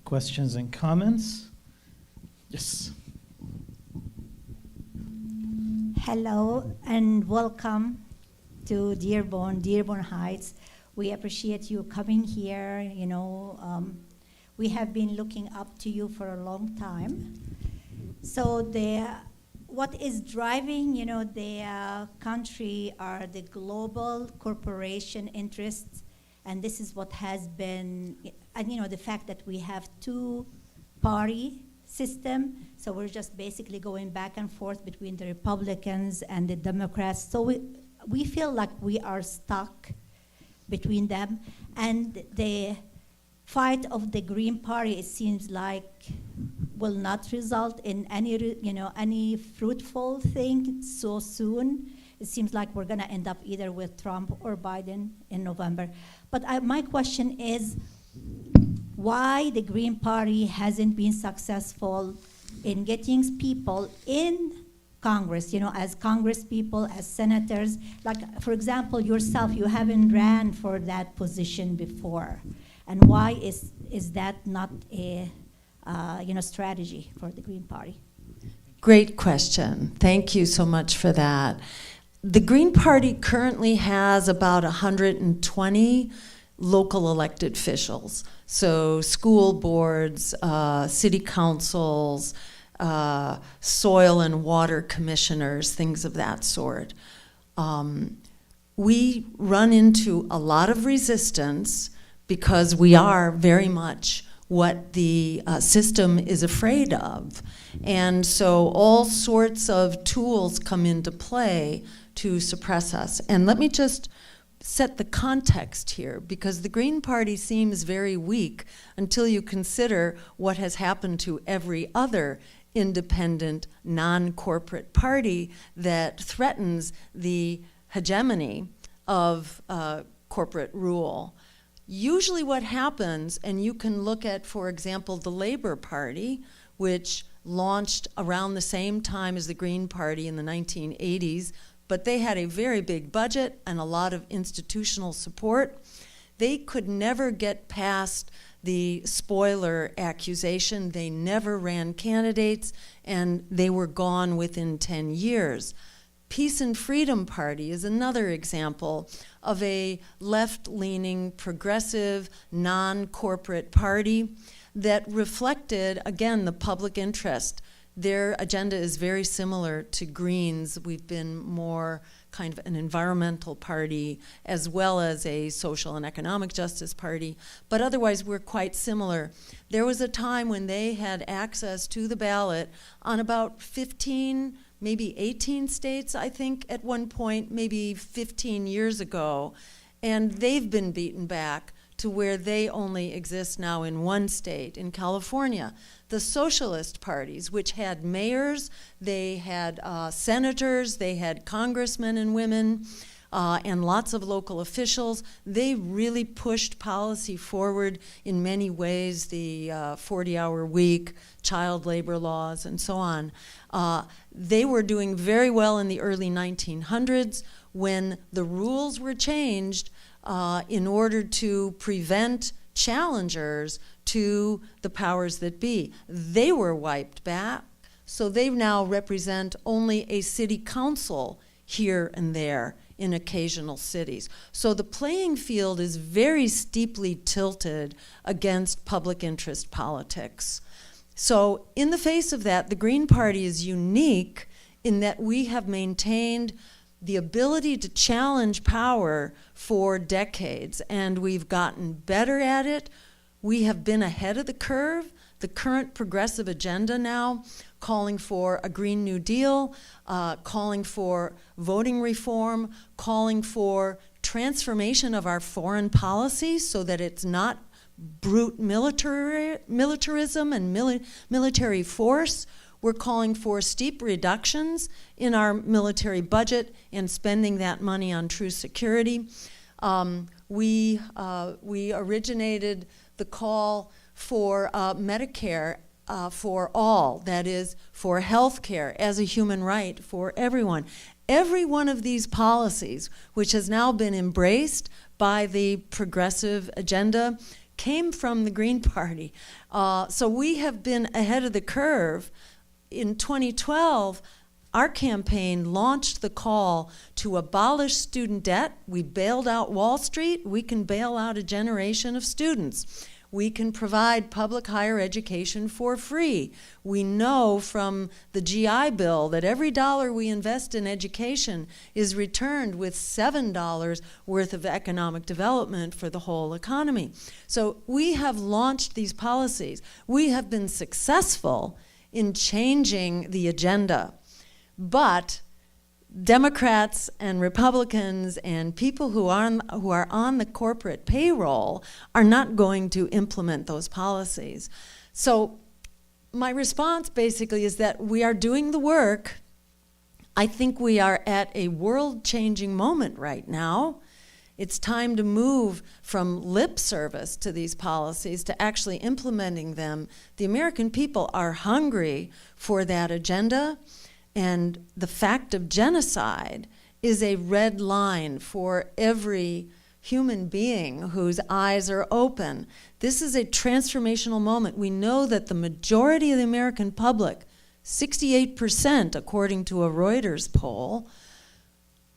questions and comments. Yes. Hello and welcome to Dearborn Heights. We appreciate you coming here. We have been looking up to you for a long time. So what is driving, the country are the global corporation interests, and this is what has been, and the fact that we have two-party system, so we're just basically going back and forth between the Republicans and the Democrats. So we feel like we are stuck between them, and the fight of the Green Party, it seems like, will not result in any fruitful thing so soon. It seems like we're going to end up either with Trump or Biden in November. But my question is, why the Green Party hasn't been successful in getting people in Congress, as Congress people, as senators? Like, for example, yourself, you haven't ran for that position before. And why is that not a strategy for the Green Party? Great question. Thank you so much for that. The Green Party currently has about 120 local elected officials. So school boards, city councils, soil and water commissioners, things of that sort. We run into a lot of resistance because we are very much what the system is afraid of. And so all sorts of tools come into play to suppress us. And let me just set the context here, because the Green Party seems very weak until you consider what has happened to every other independent, non-corporate party that threatens the hegemony of corporate rule. Usually what happens, and you can look at, for example, the Labor Party, which launched around the same time as the Green Party in the 1980s, but they had a very big budget and a lot of institutional support. They could never get past the spoiler accusation. They never ran candidates, and they were gone within 10 years. Peace and Freedom Party is another example of a left-leaning, progressive, non-corporate party that reflected, again, the public interest. Their agenda is very similar to Greens. We've been more kind of an environmental party as well as a social and economic justice party, but otherwise we're quite similar. There was a time when they had access to the ballot on about 15, maybe 18 states, I think, at one point, maybe 15 years ago, and they've been beaten back to where they only exist now in one state, in California. The socialist parties, which had mayors, they had senators, they had congressmen and women, and lots of local officials, they really pushed policy forward in many ways, the 40-hour week, child labor laws, and so on. They were doing very well in the early 1900s when the rules were changed in order to prevent challengers to the powers that be. They were wiped back, so they now represent only a city council here and there in occasional cities. So the playing field is very steeply tilted against public interest politics. So in the face of that, the Green Party is unique in that we have maintained the ability to challenge power for decades, and we've gotten better at it. We have been ahead of the curve. The current progressive agenda now, calling for a Green New Deal, calling for voting reform, calling for transformation of our foreign policy so that it's not brute militarism and military force. We're calling for steep reductions in our military budget and spending that money on true security. We originated the call for Medicare for all, that is, for health care as a human right for everyone. Every one of these policies, which has now been embraced by the progressive agenda, came from the Green Party. So we have been ahead of the curve. In 2012, our campaign launched the call to abolish student debt. We bailed out Wall Street. We can bail out a generation of students. We can provide public higher education for free. We know from the GI Bill that every dollar we invest in education is returned with $7 worth of economic development for the whole economy. So we have launched these policies. We have been successful in changing the agenda. But Democrats and Republicans and people who are on the corporate payroll are not going to implement those policies. So my response basically is that we are doing the work. I think we are at a world-changing moment right now. It's time to move from lip service to these policies to actually implementing them. The American people are hungry for that agenda, and the fact of genocide is a red line for every human being whose eyes are open. This is a transformational moment. We know that the majority of the American public, 68% according to a Reuters poll,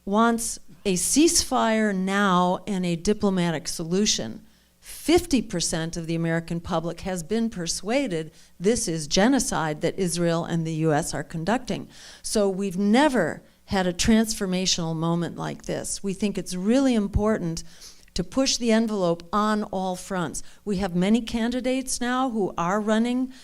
wants a ceasefire now and a diplomatic solution. 50% of the American public has been persuaded this is genocide that Israel and the US are conducting. So we've never had a transformational moment like this. We think it's really important to push the envelope on all fronts. We have many candidates now who are running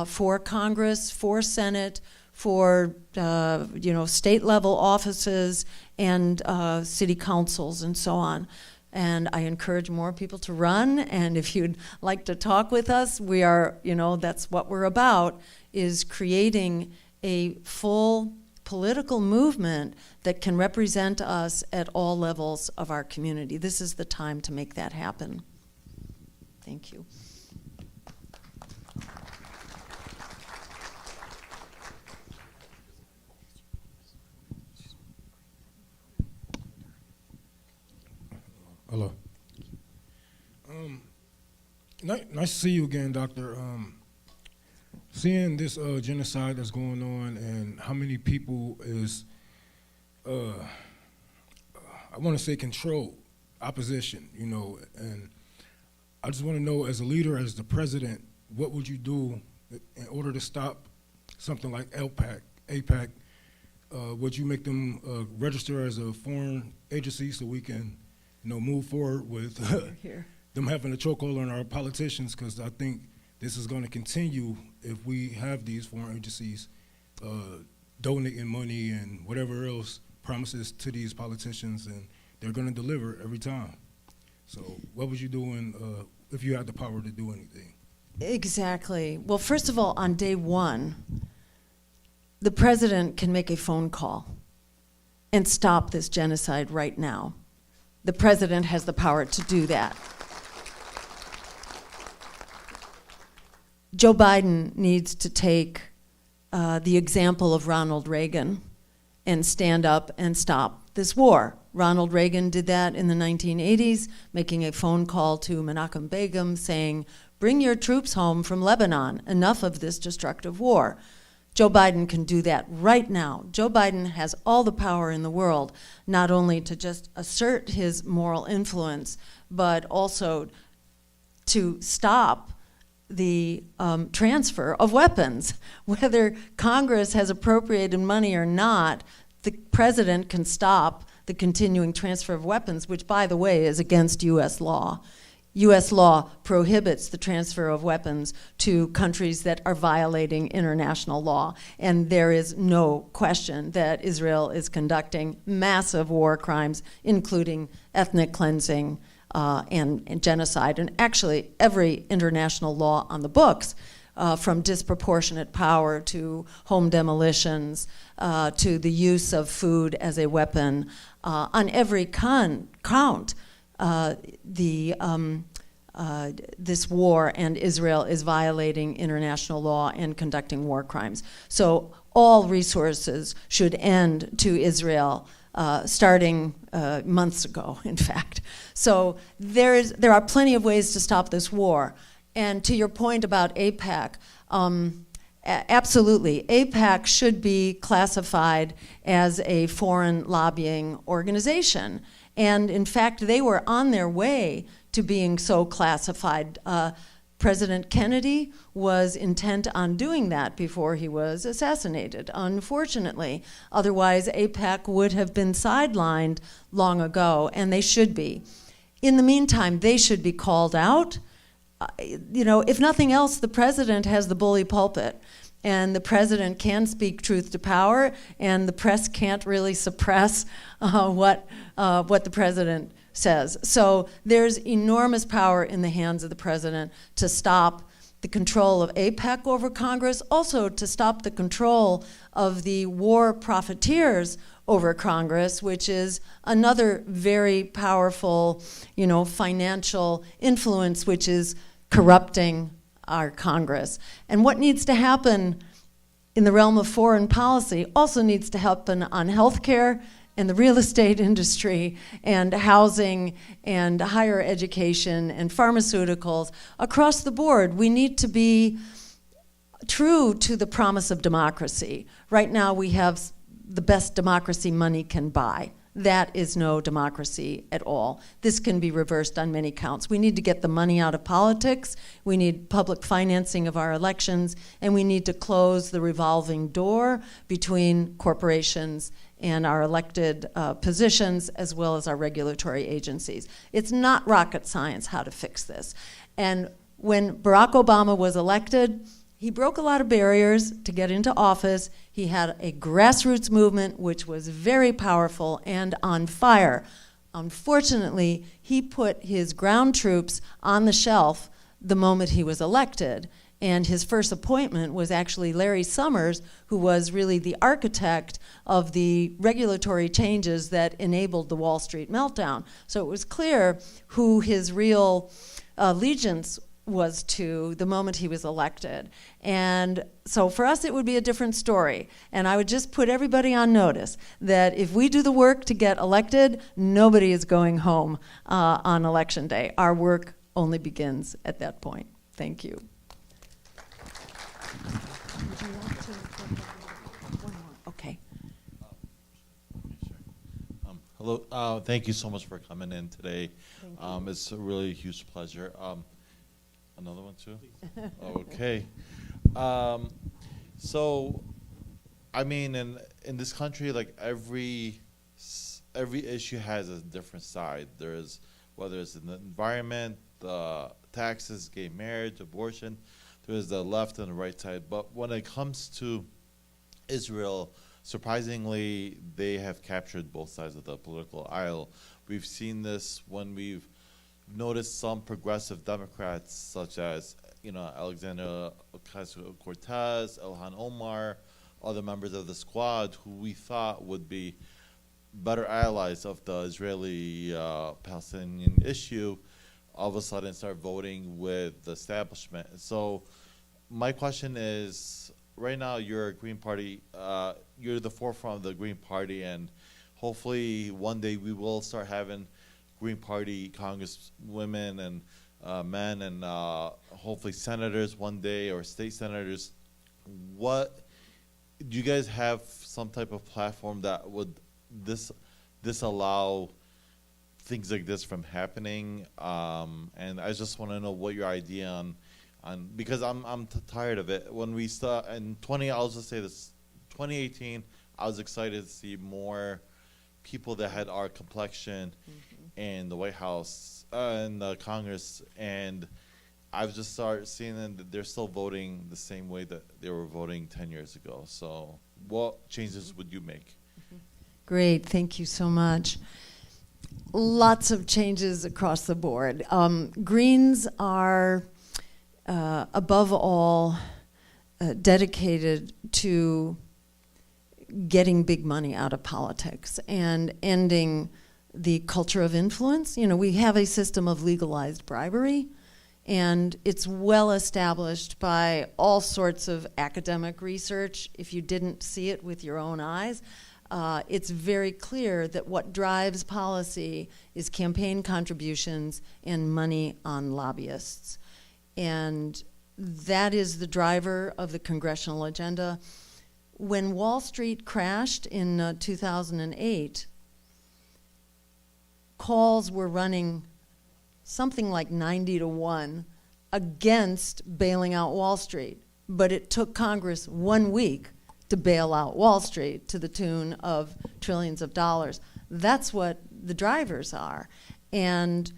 for Congress, for Senate, for state-level offices and city councils and so on. And I encourage more people to run, and if you'd like to talk with us, we are, that's what we're about, is creating a full political movement that can represent us at all levels of our community. This is the time to make that happen. Thank you. Hello. Nice to see you again, Doctor. Seeing this genocide that's going on and how many people is, I want to say control, opposition, you know, and I just want to know, as a leader, as the president, what would you do in order to stop something like AIPAC? Would you make them register as a foreign agency so we can, you know, move forward with them having a chokehold on our politicians? Because I think this is going to continue if we have these foreign agencies donating money and whatever else promises to these politicians, and they're going to deliver every time. So what would you do if you had the power to do anything? Exactly. Well, first of all, on day one, the president can make a phone call and stop this genocide right now. The president has the power to do that. Joe Biden needs to take the example of Ronald Reagan and stand up and stop this war. Ronald Reagan did that in the 1980s, making a phone call to Menachem Begum saying, "Bring your troops home from Lebanon, enough of this destructive war." Joe Biden can do that right now. Joe Biden has all the power in the world, not only to just assert his moral influence, but also to stop the transfer of weapons. Whether Congress has appropriated money or not, the president can stop the continuing transfer of weapons, which, by the way, is against U.S. law. U.S. law prohibits the transfer of weapons to countries that are violating international law, and there is no question that Israel is conducting massive war crimes, including ethnic cleansing and genocide, and actually every international law on the books, from disproportionate power to home demolitions to the use of food as a weapon. On every count, this war and Israel is violating international law and conducting war crimes. So all resources should end to Israel, starting months ago, in fact. So there are plenty of ways to stop this war. And to your point about AIPAC, absolutely, AIPAC should be classified as a foreign lobbying organization. And in fact, they were on their way to being so classified. President Kennedy was intent on doing that before he was assassinated, unfortunately. Otherwise, AIPAC would have been sidelined long ago, and they should be. In the meantime, they should be called out. You know, if nothing else, the president has the bully pulpit, and the president can speak truth to power, and the press can't really suppress what the president says. So there's enormous power in the hands of the president to stop the control of AIPAC over Congress, also to stop the control of the war profiteers over Congress, which is another very powerful, you know, financial influence, which is corrupting our Congress. And what needs to happen in the realm of foreign policy also needs to happen on healthcare and the real estate industry and housing and higher education and pharmaceuticals. Across the board, we need to be true to the promise of democracy. Right now, we have the best democracy money can buy. That is no democracy at all. This can be reversed on many counts. We need to get the money out of politics, we need public financing of our elections, and we need to close the revolving door between corporations and our elected positions, as well as our regulatory agencies. It's not rocket science how to fix this. And when Barack Obama was elected, he broke a lot of barriers to get into office. He had a grassroots movement which was very powerful and on fire. Unfortunately, he put his ground troops on the shelf the moment he was elected. And his first appointment was actually Larry Summers, who was really the architect of the regulatory changes that enabled the Wall Street meltdown. So it was clear who his real allegiance was to the moment he was elected. And so for us, it would be a different story. And I would just put everybody on notice that if we do the work to get elected, nobody is going home on election day. Our work only begins at that point. Thank you. Okay. Hello, thank you so much for coming in today. It's a really huge pleasure. Another one too? Okay. So, I mean, in this country, like every issue has a different side. There's, whether it's in the environment, the taxes, gay marriage, abortion, there's the left and the right side. But when it comes to Israel, surprisingly, they have captured both sides of the political aisle. We've seen this when we've noticed some progressive Democrats, such as, Alexandria Ocasio-Cortez, Ilhan Omar, other members of the squad who we thought would be better allies of the Israeli-Palestinian issue, all of a sudden start voting with the establishment. So my question is, right now you're a Green Party, you're the forefront of the Green Party, and hopefully one day we will start having Green Party congresswomen and men and hopefully senators one day, or state senators. What do you guys have some type of platform that would disallow things like this from happening? And I just want to know what your idea on because I'm tired of it. When we start in I'll just say this, 2018, I was excited to see more people that had our complexion in the White House and the Congress, and I've just started seeing them that they're still voting the same way that they were voting 10 years ago. So what changes would you make? Great, thank you so much. Lots of changes across the board. Greens are, above all, dedicated to getting big money out of politics and ending the culture of influence. We have a system of legalized bribery, and it's well established by all sorts of academic research. If you didn't see it with your own eyes, it's very clear that what drives policy is campaign contributions and money on lobbyists. And that is the driver of the congressional agenda. When Wall Street crashed in 2008, calls were running something like 90-1 against bailing out Wall Street. But it took Congress 1 week to bail out Wall Street to the tune of trillions of dollars. That's what the drivers are. And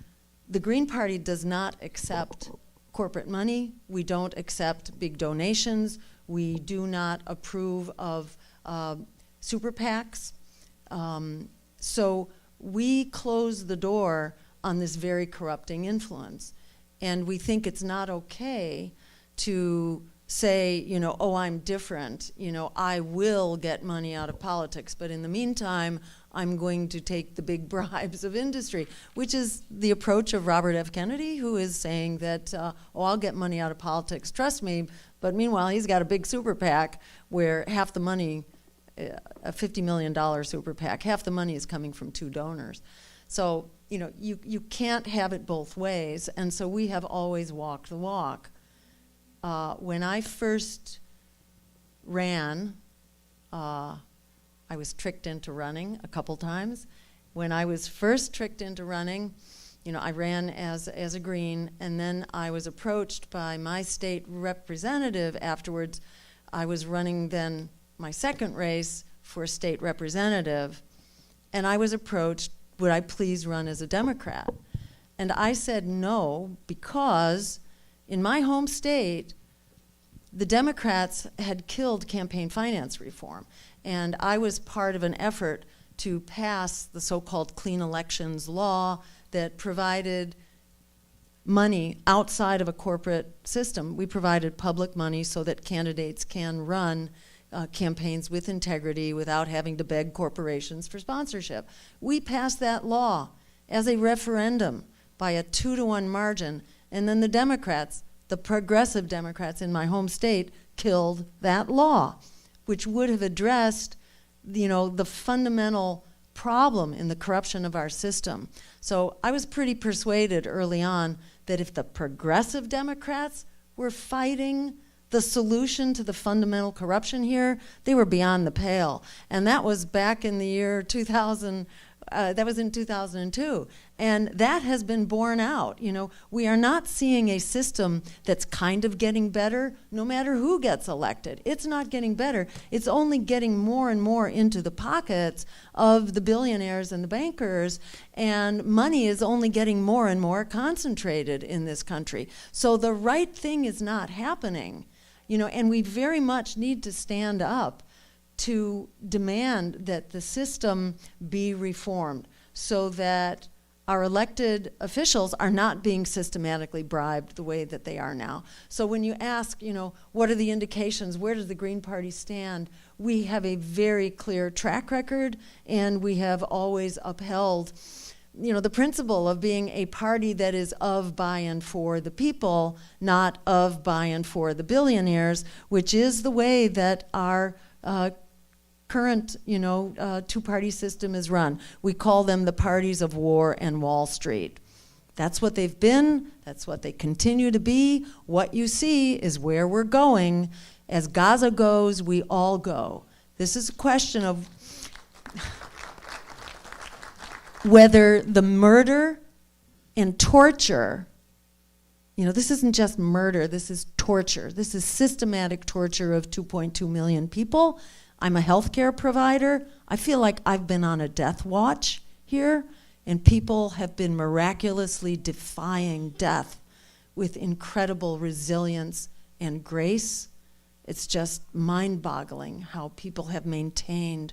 the Green Party does not accept corporate money. We don't accept big donations. We do not approve of super PACs. So we close the door on this very corrupting influence. And we think it's not okay to say, oh, I'm different, I will get money out of politics, but in the meantime, I'm going to take the big bribes of industry, which is the approach of Robert F. Kennedy, who is saying that, I'll get money out of politics, trust me, but meanwhile, he's got a big super PAC where half the money, a $50 million super PAC, half the money is coming from 2 donors. So, you can't have it both ways, and so we have always walked the walk. When I first ran, I was tricked into running a couple times. When I was first tricked into running, I ran as a Green, and then I was approached by my state representative afterwards. I was running then my second race for state representative, and I was approached, would I please run as a Democrat? And I said no, because in my home state, the Democrats had killed campaign finance reform, and I was part of an effort to pass the so-called clean elections law that provided money outside of a corporate system. We provided public money so that candidates can run campaigns with integrity without having to beg corporations for sponsorship. We passed that law as a referendum by a 2-to-1 margin, and then the Democrats, the progressive Democrats in my home state, killed that law, which would have addressed, the fundamental problem in the corruption of our system. So I was pretty persuaded early on that if the progressive Democrats were fighting the solution to the fundamental corruption here, they were beyond the pale. And that was back in the year 2000, that was in 2002. And that has been borne out. You know, we are not seeing a system that's kind of getting better no matter who gets elected. It's not getting better. It's only getting more and more into the pockets of the billionaires and the bankers, and money is only getting more and more concentrated in this country. So the right thing is not happening. You know, and we very much need to stand up to demand that the system be reformed so that our elected officials are not being systematically bribed the way that they are now. So when you ask, you know, what are the indications, where does the Green Party stand, we have a very clear track record, and we have always upheld, you know, the principle of being a party that is of, by, and for the people, not of, by, and for the billionaires, which is the way that our current, you know, two-party system is run. We call them the parties of war and Wall Street. That's what they've been. That's what they continue to be. What you see is where we're going. As Gaza goes, we all go. This is a question of whether the murder and torture, you know, this isn't just murder, this is torture. This is systematic torture of 2.2 million people. I'm a healthcare provider. I feel like I've been on a death watch here, and people have been miraculously defying death with incredible resilience and grace. It's just mind-boggling how people have maintained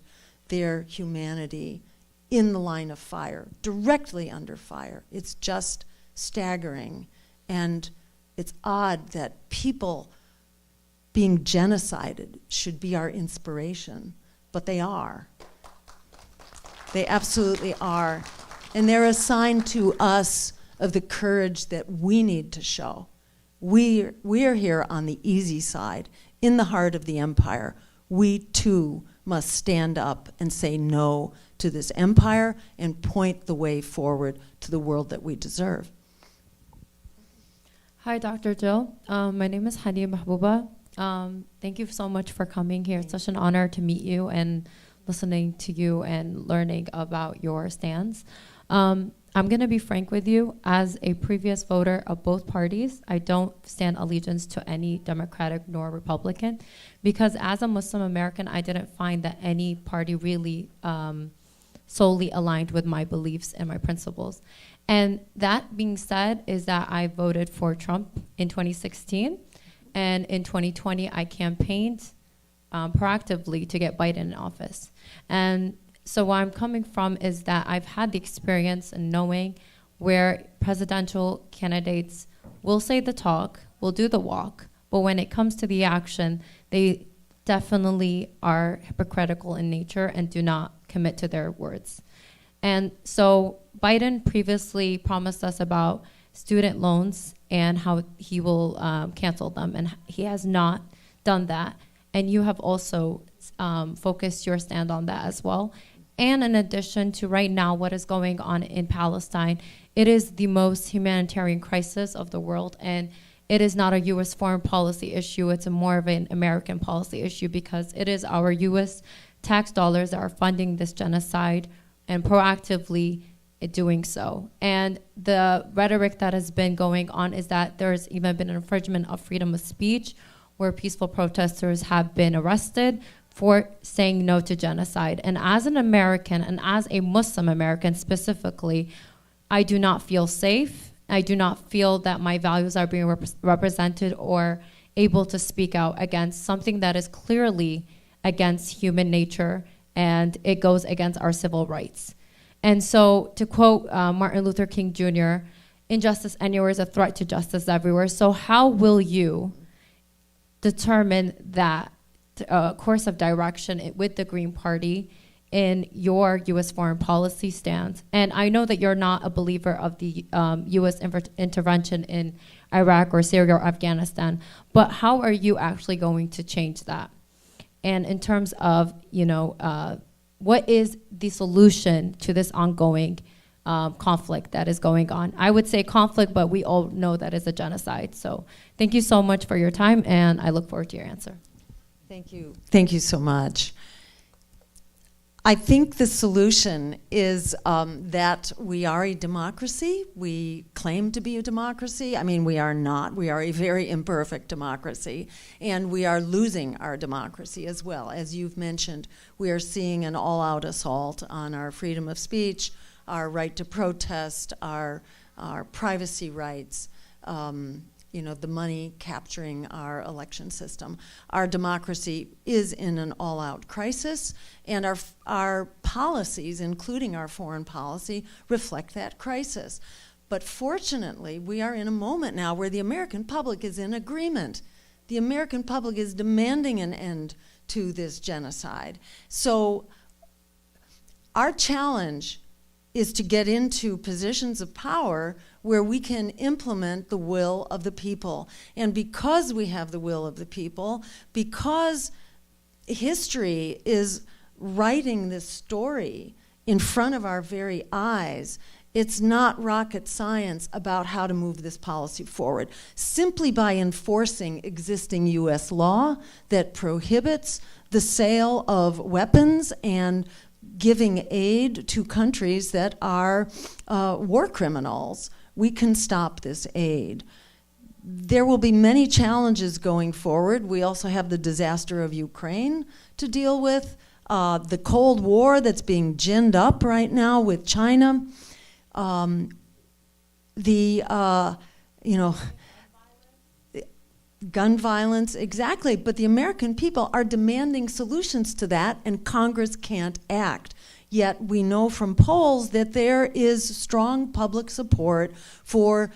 their humanity in the line of fire, directly under fire. It's just staggering. And it's odd that people being genocided should be our inspiration, but they are. They absolutely are. And they're a sign to us of the courage that we need to show. We're here on the easy side, in the heart of the empire. We too must stand up and say no to this empire and point the way forward to the world that we deserve. Hi, Dr. Jill. My name is Hadi Mahbouba. Thank you so much for coming here. It's such an honor to meet you and listening to you and learning about your stance. I'm going to be frank with you. As a previous voter of both parties, I don't stand allegiance to any Democratic nor Republican, because as a Muslim American, I didn't find that any party really solely aligned with my beliefs and my principles. And that being said, is that I voted for Trump in 2016, and in 2020, I campaigned proactively to get Biden in office. And so where I'm coming from is that I've had the experience in knowing where presidential candidates will say the talk, will do the walk, but when it comes to the action, they definitely are hypocritical in nature and do not commit to their words. And so Biden previously promised us about student loans and how he will cancel them, and he has not done that. And you have also focused your stand on that as well. And in addition to right now what is going on in Palestine, it is the most humanitarian crisis of the world, and it is not a U.S. foreign policy issue. It's more of an American policy issue, because it is our U.S. tax dollars that are funding this genocide and proactively doing so. And the rhetoric that has been going on is that there's even been an infringement of freedom of speech, where peaceful protesters have been arrested for saying no to genocide. And as an American, and as a Muslim American specifically, I do not feel safe. I do not feel that my values are being represented or able to speak out against something that is clearly against human nature, and it goes against our civil rights. And so, to quote Martin Luther King Jr., injustice anywhere is a threat to justice everywhere. So how will you determine that course of direction with the Green Party in your U.S. foreign policy stance? And I know that you're not a believer of the U.S. intervention in Iraq or Syria or Afghanistan, but how are you actually going to change that? And in terms of, what is the solution to this ongoing conflict that is going on? I would say conflict, but we all know that it's a genocide. So thank you so much for your time, and I look forward to your answer. Thank you. Thank you so much. I think the solution is that we are a democracy. We claim to be a democracy. I mean, we are not. We are a very imperfect democracy, and we are losing our democracy as well. As you've mentioned, we are seeing an all-out assault on our freedom of speech, our right to protest, our privacy rights, the money capturing our election system. Our democracy is in an all-out crisis, and our policies, including our foreign policy, reflect that crisis. But fortunately, we are in a moment now where the American public is in agreement. The American public is demanding an end to this genocide. So our challenge is to get into positions of power where we can implement the will of the people. And because we have the will of the people, because history is writing this story in front of our very eyes, it's not rocket science about how to move this policy forward. Simply by enforcing existing US law that prohibits the sale of weapons and giving aid to countries that are war criminals, we can stop this aid. There will be many challenges going forward. We also have the disaster of Ukraine to deal with, the Cold War that's being ginned up right now with China, gun violence, exactly. But the American people are demanding solutions to that, and Congress can't act. Yet we know from polls that there is strong public support for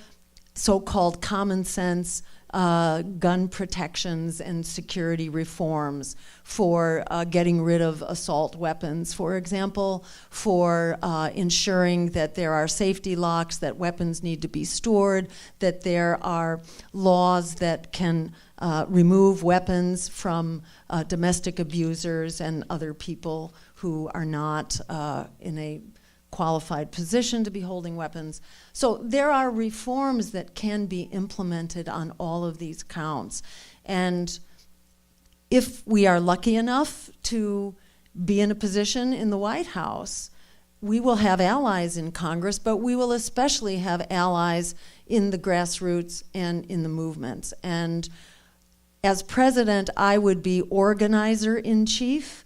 so-called common sense gun protections and security reforms, for getting rid of assault weapons, for example, for ensuring that there are safety locks, that weapons need to be stored, that there are laws that can remove weapons from domestic abusers and other people who are not in a qualified position to be holding weapons. So there are reforms that can be implemented on all of these counts. And if we are lucky enough to be in a position in the White House, we will have allies in Congress, but we will especially have allies in the grassroots and in the movements. And as president, I would be organizer-in-chief,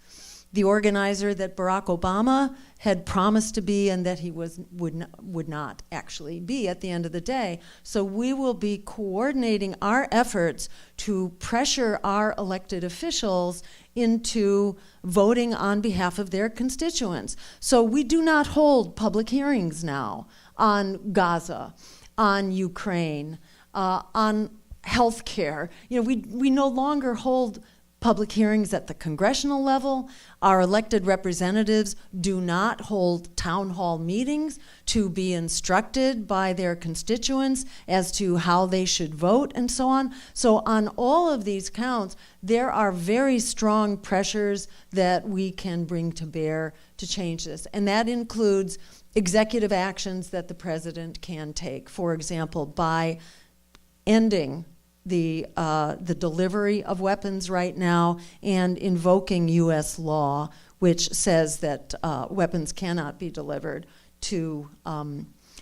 the organizer that Barack Obama had promised to be and that he would not actually be at the end of the day. So we will be coordinating our efforts to pressure our elected officials into voting on behalf of their constituents. So we do not hold public hearings now on Gaza, on Ukraine, on health care. We no longer hold public hearings at the congressional level. Our elected representatives do not hold town hall meetings to be instructed by their constituents as to how they should vote and so on. So on all of these counts, there are very strong pressures that we can bring to bear to change this. And that includes executive actions that the president can take. For example, by ending the delivery of weapons right now and invoking U.S. law, which says that weapons cannot be delivered to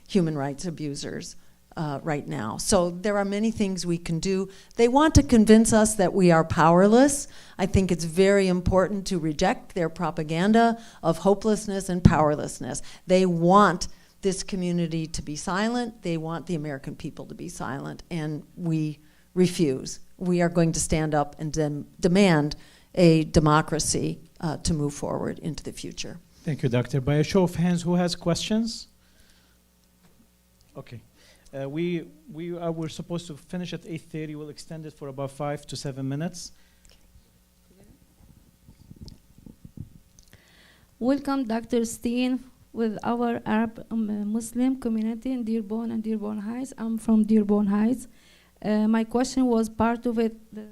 human rights abusers right now. So there are many things we can do. They want to convince us that we are powerless. I think it's very important to reject their propaganda of hopelessness and powerlessness. They want this community to be silent. They want the American people to be silent, and we refuse. We are going to stand up and demand a democracy to move forward into the future. Thank you, Doctor. By a show of hands, who has questions? Okay. We're supposed to finish at 8:30. We'll extend it for about 5 to 7 minutes. Welcome, Dr. Stein, with our Arab Muslim community in Dearborn and Dearborn Heights. I'm from Dearborn Heights. My question was part of it, the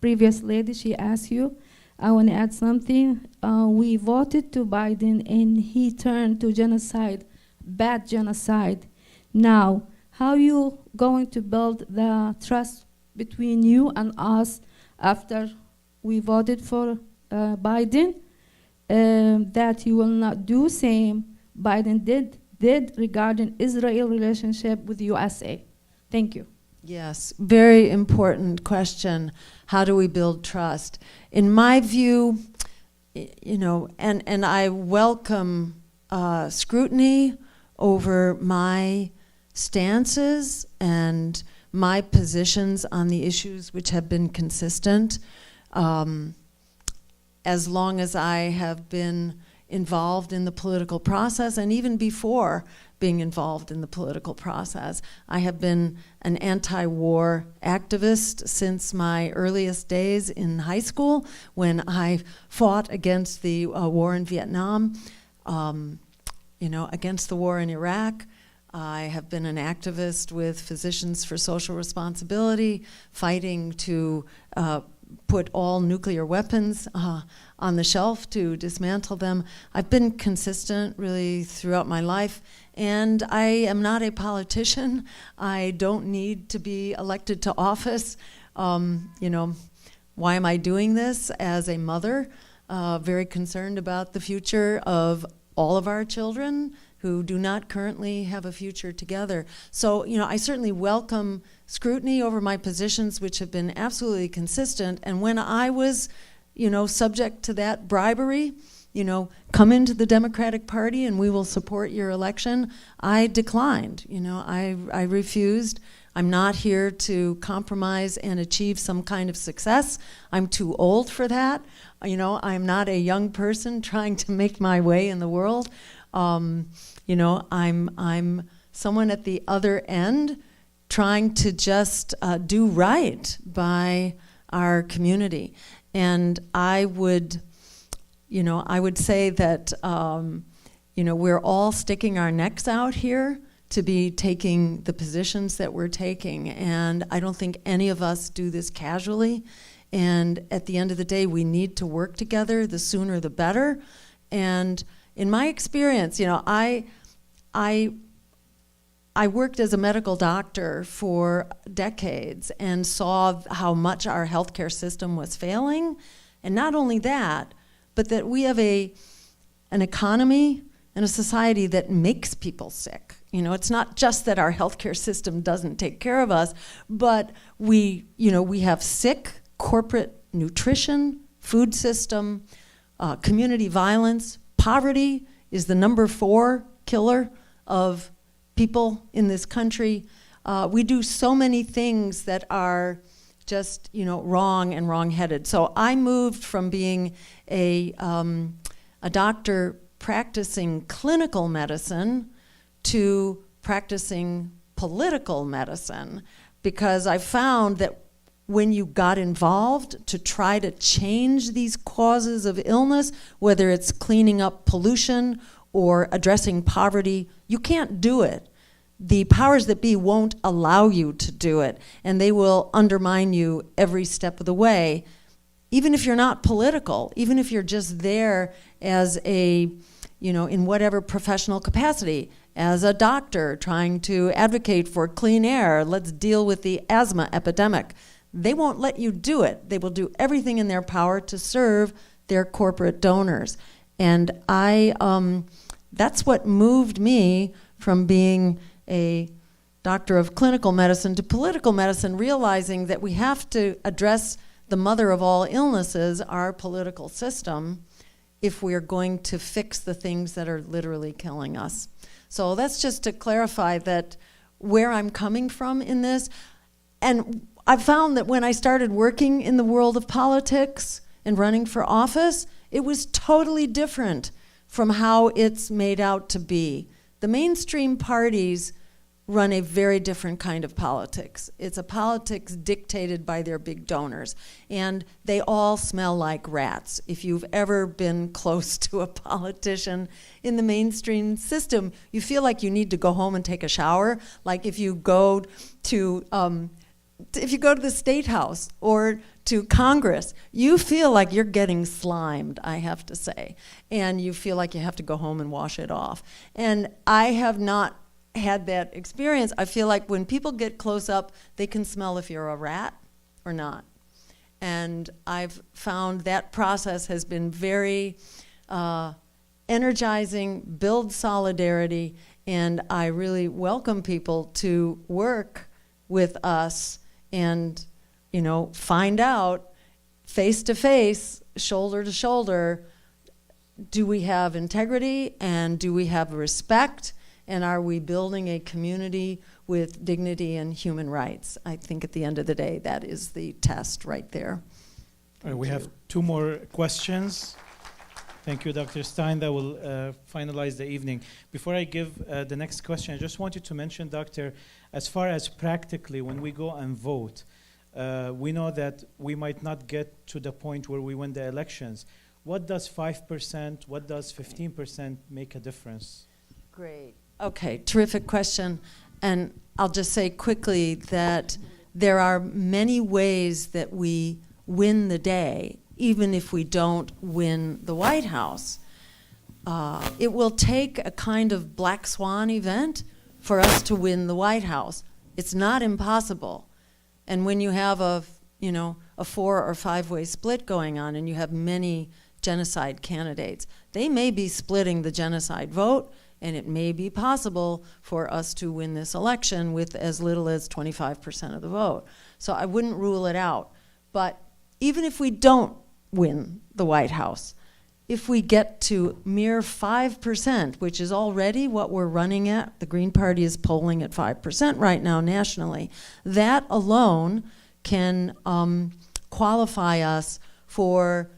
previous lady, she asked you. I want to add something. We voted to Biden and he turned to genocide, bad genocide. Now, how you going to build the trust between you and us after we voted for Biden? That you will not do same Biden did regarding Israel relationship with USA. Thank you. Yes, very important question. How do we build trust? In my view, you know, and I welcome scrutiny over my stances and my positions on the issues which have been consistent. As long as I have been involved in the political process, and even before being involved in the political process, I have been an anti-war activist since my earliest days in high school when I fought against the war in Vietnam, you know, against the war in Iraq. I have been an activist with Physicians for Social Responsibility, fighting to put all nuclear weapons on the shelf, to dismantle them. I've been consistent really throughout my life, and I am not a politician. I don't need to be elected to office. You know, why am I doing this? As a mother, very concerned about the future of all of our children who do not currently have a future together. So, you know, I certainly welcome scrutiny over my positions, which have been absolutely consistent. And when I was, you know, subject to that bribery, you know, come into the Democratic Party and we will support your election, I declined. You know, I refused. I'm not here to compromise and achieve some kind of success. I'm too old for that. You know, I'm not a young person trying to make my way in the world. You know, I'm someone at the other end trying to just do right by our community. And I would, you know, I would say that, you know, we're all sticking our necks out here to be taking the positions that we're taking. And I don't think any of us do this casually. And at the end of the day, we need to work together. The sooner the better. And in my experience, you know, I worked as a medical doctor for decades and saw how much our healthcare system was failing. And not only that, but that we have an economy and a society that makes people sick. You know, it's not just that our healthcare system doesn't take care of us, but we have sick corporate nutrition, food system, community violence. Poverty is the number 4 killer of people in this country. We do so many things that are just, you know, wrong and wrong-headed. So I moved from being a doctor practicing clinical medicine to practicing political medicine, because I found that when you got involved to try to change these causes of illness, whether it's cleaning up pollution or addressing poverty, you can't do it. The powers that be won't allow you to do it, and they will undermine you every step of the way, even if you're not political, even if you're just there as a, you know, in whatever professional capacity, as a doctor trying to advocate for clean air, let's deal with the asthma epidemic. They won't let you do it. They will do everything in their power to serve their corporate donors. And that's what moved me from being a doctor of clinical medicine to political medicine, realizing that we have to address the mother of all illnesses, our political system, if we're going to fix the things that are literally killing us. So that's just to clarify that where I'm coming from in this. And I found that when I started working in the world of politics and running for office, it was totally different from how it's made out to be. The mainstream parties run a very different kind of politics. It's a politics dictated by their big donors, and they all smell like rats. If you've ever been close to a politician in the mainstream system, you feel like you need to go home and take a shower. Like if you go to the State House or to Congress, you feel like you're getting slimed, I have to say. And you feel like you have to go home and wash it off. And I have not had that experience. I feel like when people get close up, they can smell if you're a rat or not. And I've found that process has been very energizing, build solidarity, and I really welcome people to work with us and, you know, find out face to face, shoulder to shoulder, do we have integrity and do we have respect, and are we building a community with dignity and human rights? I think at the end of the day, that is the test right there. All right, we have 2 more questions. Thank you, Dr. Stein. That will finalize the evening. Before I give the next question, I just wanted to mention, Doctor, as far as practically when we go and vote, we know that we might not get to the point where we win the elections. What does 5%, what does 15% make a difference? Great. Okay, terrific question. And I'll just say quickly that there are many ways that we win the day, even if we don't win the White House. It will take a kind of black swan event for us to win the White House. It's not impossible. And when you have a 4 or 5 way split going on and you have many genocide candidates, they may be splitting the genocide vote, and it may be possible for us to win this election with as little as 25% of the vote. So I wouldn't rule it out. But even if we don't win the White House, if we get to mere 5%, which is already what we're running at, the Green Party is polling at 5% right now nationally, that alone can qualify us for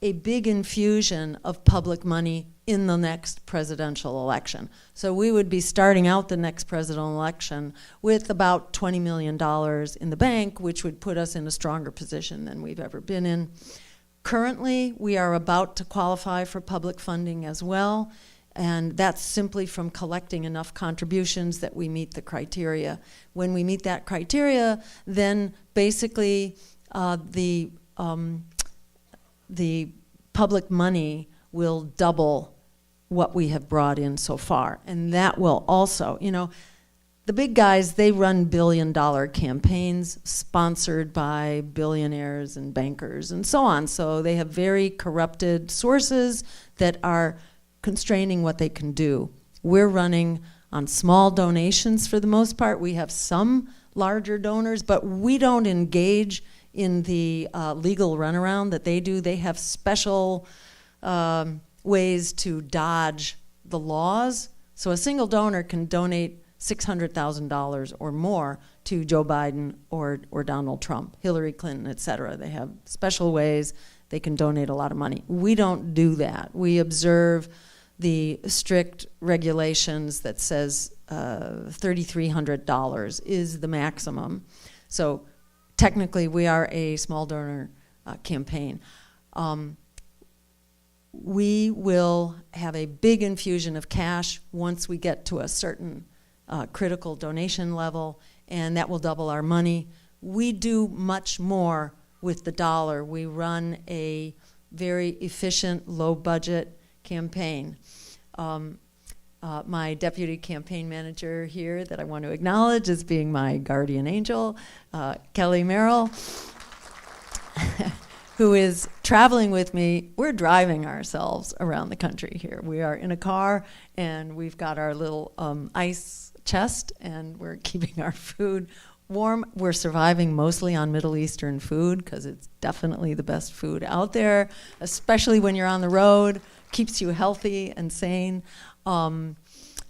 a big infusion of public money in the next presidential election. So we would be starting out the next presidential election with about $20 million in the bank, which would put us in a stronger position than we've ever been in. Currently, we are about to qualify for public funding as well, and that's simply from collecting enough contributions that we meet the criteria. When we meet that criteria, then basically the public money will double what we have brought in so far. And that will also, the big guys, they run billion-dollar campaigns sponsored by billionaires and bankers and so on. So they have very corrupted sources that are constraining what they can do. We're running on small donations for the most part. We have some larger donors, but we don't engage in the legal runaround that they do. They have special ways to dodge the laws. So a single donor can donate $600,000 or more to Joe Biden or Donald Trump, Hillary Clinton, et cetera. They have special ways they can donate a lot of money. We don't do that. We observe the strict regulations that says $3,300 is the maximum. So technically, we are a small donor campaign. We will have a big infusion of cash once we get to a certain critical donation level, and that will double our money. We do much more with the dollar. We run a very efficient, low-budget campaign. My deputy campaign manager here that I want to acknowledge as being my guardian angel, Kelly Merrill, who is traveling with me. We're driving ourselves around the country here. We are in a car, and we've got our little ice chest, and we're keeping our food warm. We're surviving mostly on Middle Eastern food because it's definitely the best food out there, especially when you're on the road. Keeps you healthy and sane.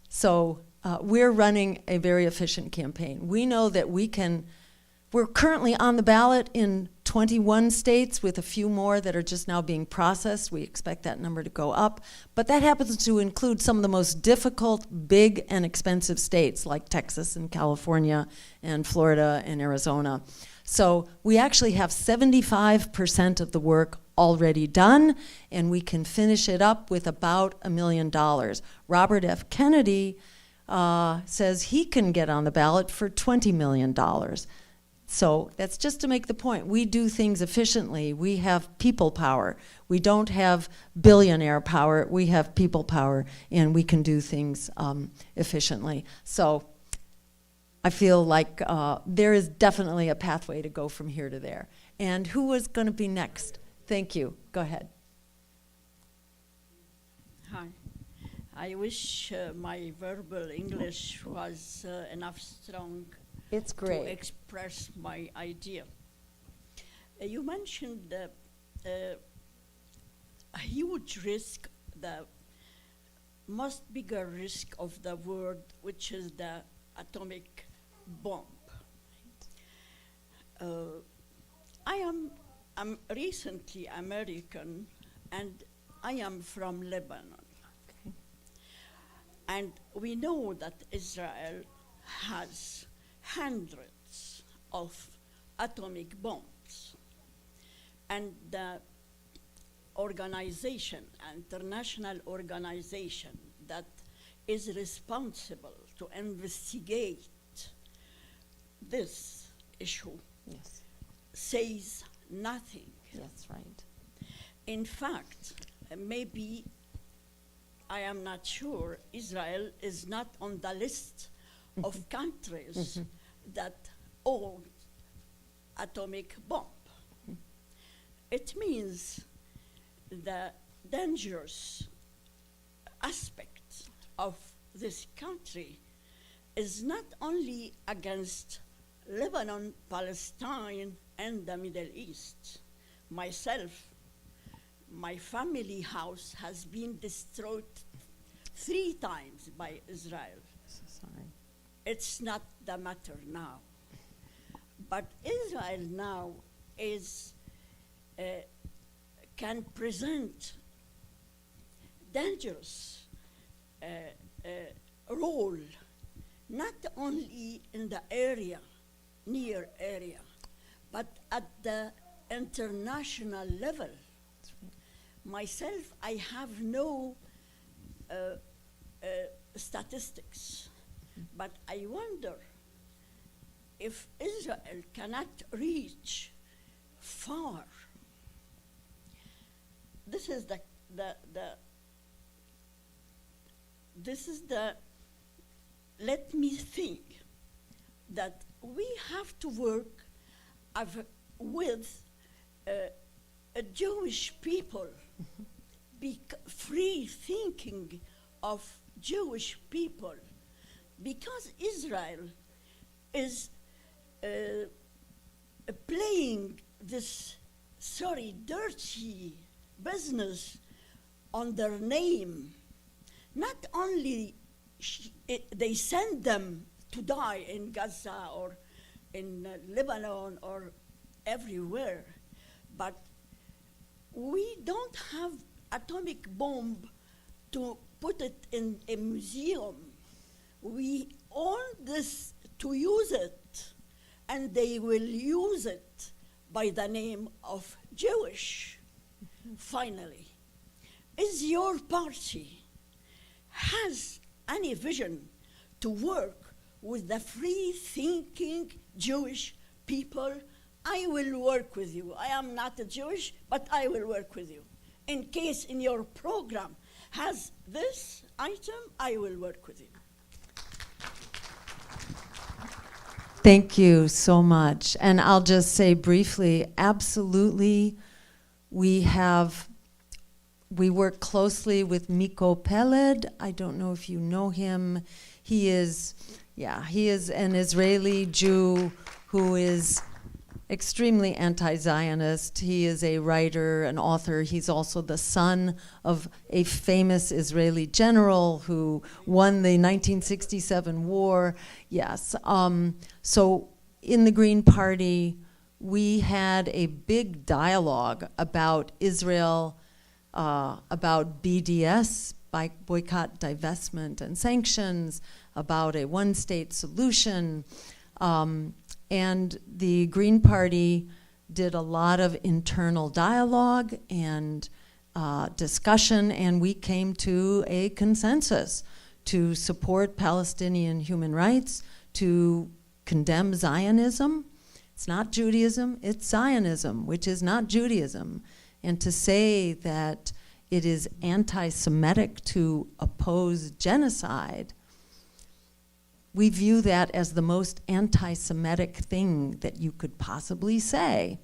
So we're running a very efficient campaign. We know that we're currently on the ballot in 21 states with a few more that are just now being processed. We expect that number to go up. But that happens to include some of the most difficult, big, and expensive states like Texas and California and Florida and Arizona. So we actually have 75% of the work already done, and we can finish it up with about $1 million. Robert F. Kennedy says he can get on the ballot for $20 million. So that's just to make the point. We do things efficiently. We have people power. We don't have billionaire power. We have people power, and we can do things efficiently. So I feel like there is definitely a pathway to go from here to there. And who was going to be next? Thank you. Go ahead. Hi. I wish my verbal English was enough strong It's to great. express my idea. You mentioned a huge risk, the most bigger risk of the world, which is the atomic bomb. I'm recently American, and I am from Lebanon. Okay. And we know that Israel has hundreds of atomic bombs. And the organization, international organization that is responsible to investigate this issue Yes. says nothing. That's right. In fact, maybe, I am not sure, Israel is not on the list of countries that own atomic bomb. It means the dangerous aspect of this country is not only against Lebanon, Palestine, and the Middle East. Myself, my family house has been destroyed 3 times by Israel. So sorry. It's not the matter now. But Israel now is can present dangerous role, not only in the area, near area, but at the international level. Myself, I have no statistics, but I wonder if Israel cannot reach far. This is let me think that we have to work with a Jewish people, free thinking of Jewish people, because Israel is playing this dirty business on their name. Not only they send them to die in Gaza or in Lebanon or everywhere, but we don't have atomic bomb to put it in a museum. We own this to use it, and they will use it by the name of Jewish. Finally, is your party has any vision to work with the free-thinking Jewish people? I will work with you. I am not a Jewish, but I will work with you. In case in your program has this item, I will work with you. Thank you so much. And I'll just say briefly, absolutely, we work closely with Miko Peled. I don't know if you know him. He is an Israeli Jew who is extremely anti-Zionist. He is a writer, an author. He's also the son of a famous Israeli general who won the 1967 war. Yes. So in the Green Party, we had a big dialogue about Israel, about BDS, boycott, divestment, and sanctions, about a one-state solution. And the Green Party did a lot of internal dialogue and discussion, and we came to a consensus to support Palestinian human rights, to condemn Zionism, It's not Judaism, it's Zionism, which is not Judaism. And to say that it is anti-Semitic to oppose genocide, we view that as the most anti-Semitic thing that you could possibly say.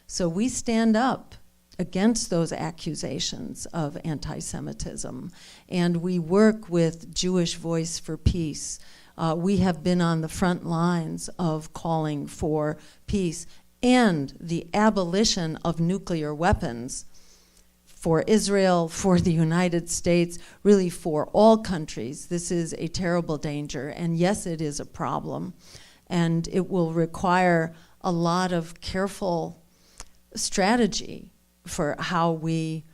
So we stand up against those accusations of anti-Semitism, and we work with Jewish Voice for Peace. We have been on the front lines of calling for peace and the abolition of nuclear weapons for Israel, for the United States, really for all countries. This is a terrible danger, and yes, it is a problem, and it will require a lot of careful strategy for how we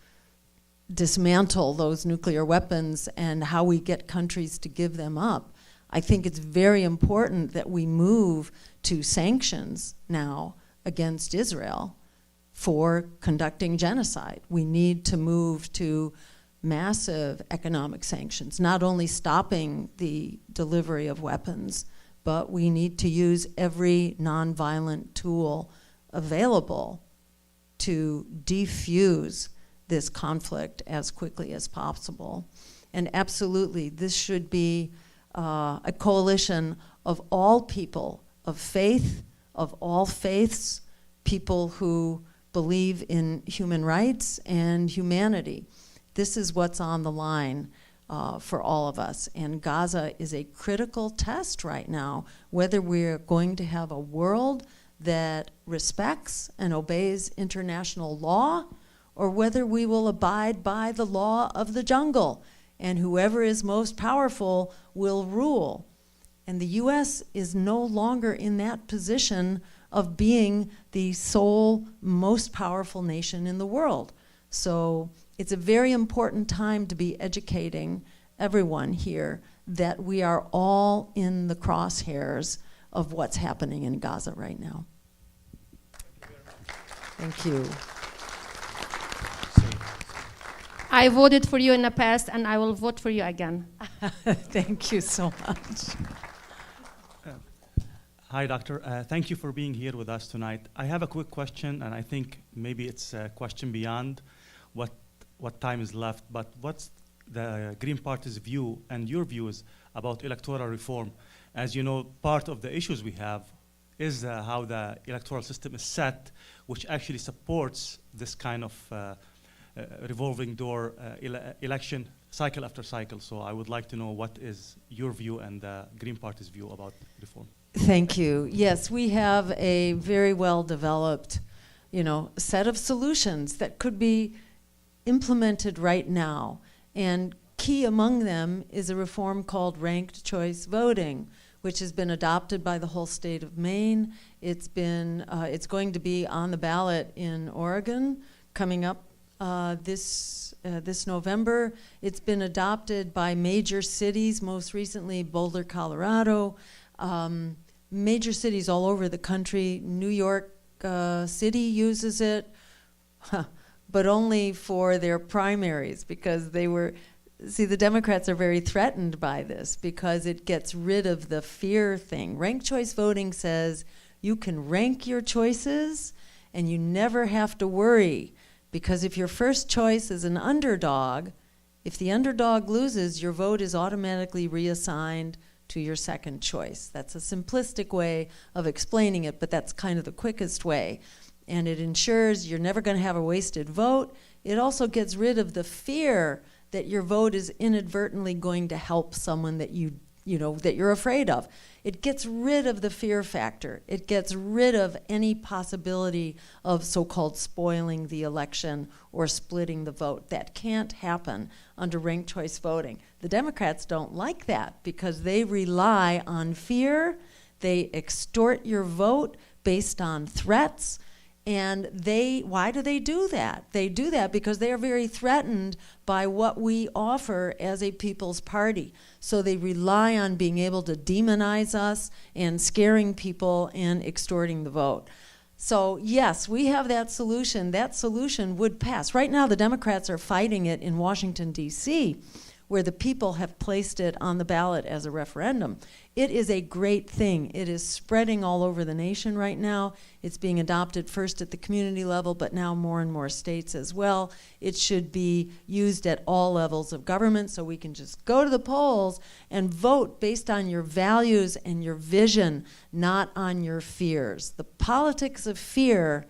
dismantle those nuclear weapons and how we get countries to give them up. I think it's very important that we move to sanctions now against Israel for conducting genocide. We need to move to massive economic sanctions, not only stopping the delivery of weapons, but we need to use every nonviolent tool available to defuse this conflict as quickly as possible. And absolutely, this should be a coalition of all people of faith, of all faiths, people who believe in human rights and humanity. This is what's on the line for all of us. And Gaza is a critical test right now, whether we're going to have a world that respects and obeys international law, or whether we will abide by the law of the jungle, and whoever is most powerful will rule. And the US is no longer in that position of being the sole most powerful nation in the world. So it's a very important time to be educating everyone here that we are all in the crosshairs of what's happening in Gaza right now. Thank you. I voted for you in the past, and I will vote for you again. Thank you so much. Hi, Doctor. Thank you for being here with us tonight. I have a quick question, and I think maybe it's a question beyond what time is left, but what's the Green Party's view and your views about electoral reform? As you know, part of the issues we have is how the electoral system is set, which actually supports this kind of revolving door election cycle after cycle. So I would like to know what is your view and the Green Party's view about reform. Thank you. Yes, we have a very well developed, set of solutions that could be implemented right now. And key among them is a reform called ranked choice voting, which has been adopted by the whole state of Maine. It's going to be on the ballot in Oregon coming up this November. It's been adopted by major cities, most recently Boulder, Colorado, major cities all over the country. New York City uses it, but only for their primaries, because the Democrats are very threatened by this because it gets rid of the fear thing. Ranked choice voting says you can rank your choices and you never have to worry, because if your first choice is an underdog, if the underdog loses, your vote is automatically reassigned to your second choice. That's a simplistic way of explaining it, but that's kind of the quickest way. And it ensures you're never going to have a wasted vote. It also gets rid of the fear that your vote is inadvertently going to help someone that that you're afraid of. It gets rid of the fear factor. It gets rid of any possibility of so-called spoiling the election or splitting the vote. That can't happen under ranked choice voting. The Democrats don't like that because they rely on fear. They extort your vote based on threats. And why do they do that? They do that because they are very threatened by what we offer as a people's party. So they rely on being able to demonize us and scaring people and extorting the vote. So yes, we have that solution. That solution would pass. Right now the Democrats are fighting it in Washington, D.C., where the people have placed it on the ballot as a referendum. It is a great thing. It is spreading all over the nation right now. It's being adopted first at the community level, but now more and more states as well. It should be used at all levels of government, so we can just go to the polls and vote based on your values and your vision, not on your fears. The politics of fear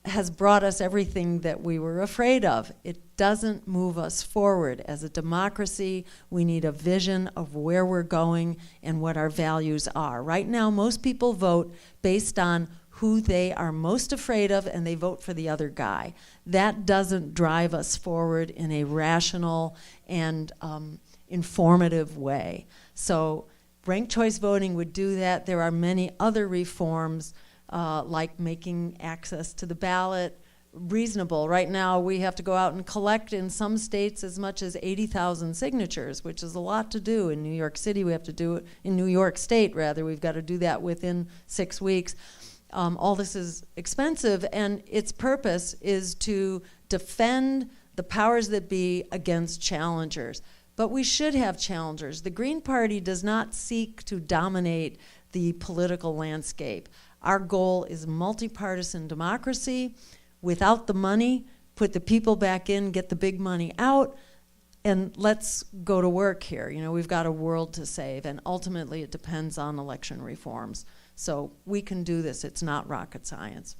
has brought us everything that we were afraid of. It doesn't move us forward. As a democracy, we need a vision of where we're going and what our values are. Right now, most people vote based on who they are most afraid of, and they vote for the other guy. That doesn't drive us forward in a rational and informative way. So ranked choice voting would do that. There are many other reforms like making access to the ballot reasonable. Right now, we have to go out and collect in some states as much as 80,000 signatures, which is a lot to do. In New York City, we have to do it, in New York State, rather, we've got to do that within 6 weeks. All this is expensive, and its purpose is to defend the powers that be against challengers. But we should have challengers. The Green Party does not seek to dominate the political landscape. Our goal is multi-partisan democracy. Without the money, put the people back in, get the big money out, and let's go to work here. You know, we've got a world to save, and ultimately it depends on election reforms. So we can do this. It's not rocket science.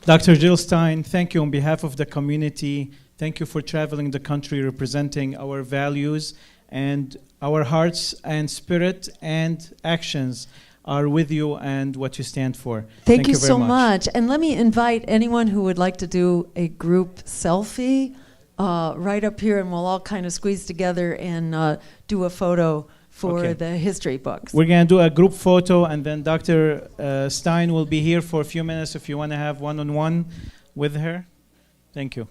Dr. Jill Stein, thank you on behalf of the community. Thank you for traveling the country representing our values, and our hearts and spirit and actions are with you and what you stand for. Thank you very so much. And let me invite anyone who would like to do a group selfie right up here, and we'll all kind of squeeze together and do a photo for the history books. We're going to do a group photo, and then Dr. Stein will be here for a few minutes if you want to have one-on-one with her. Thank you.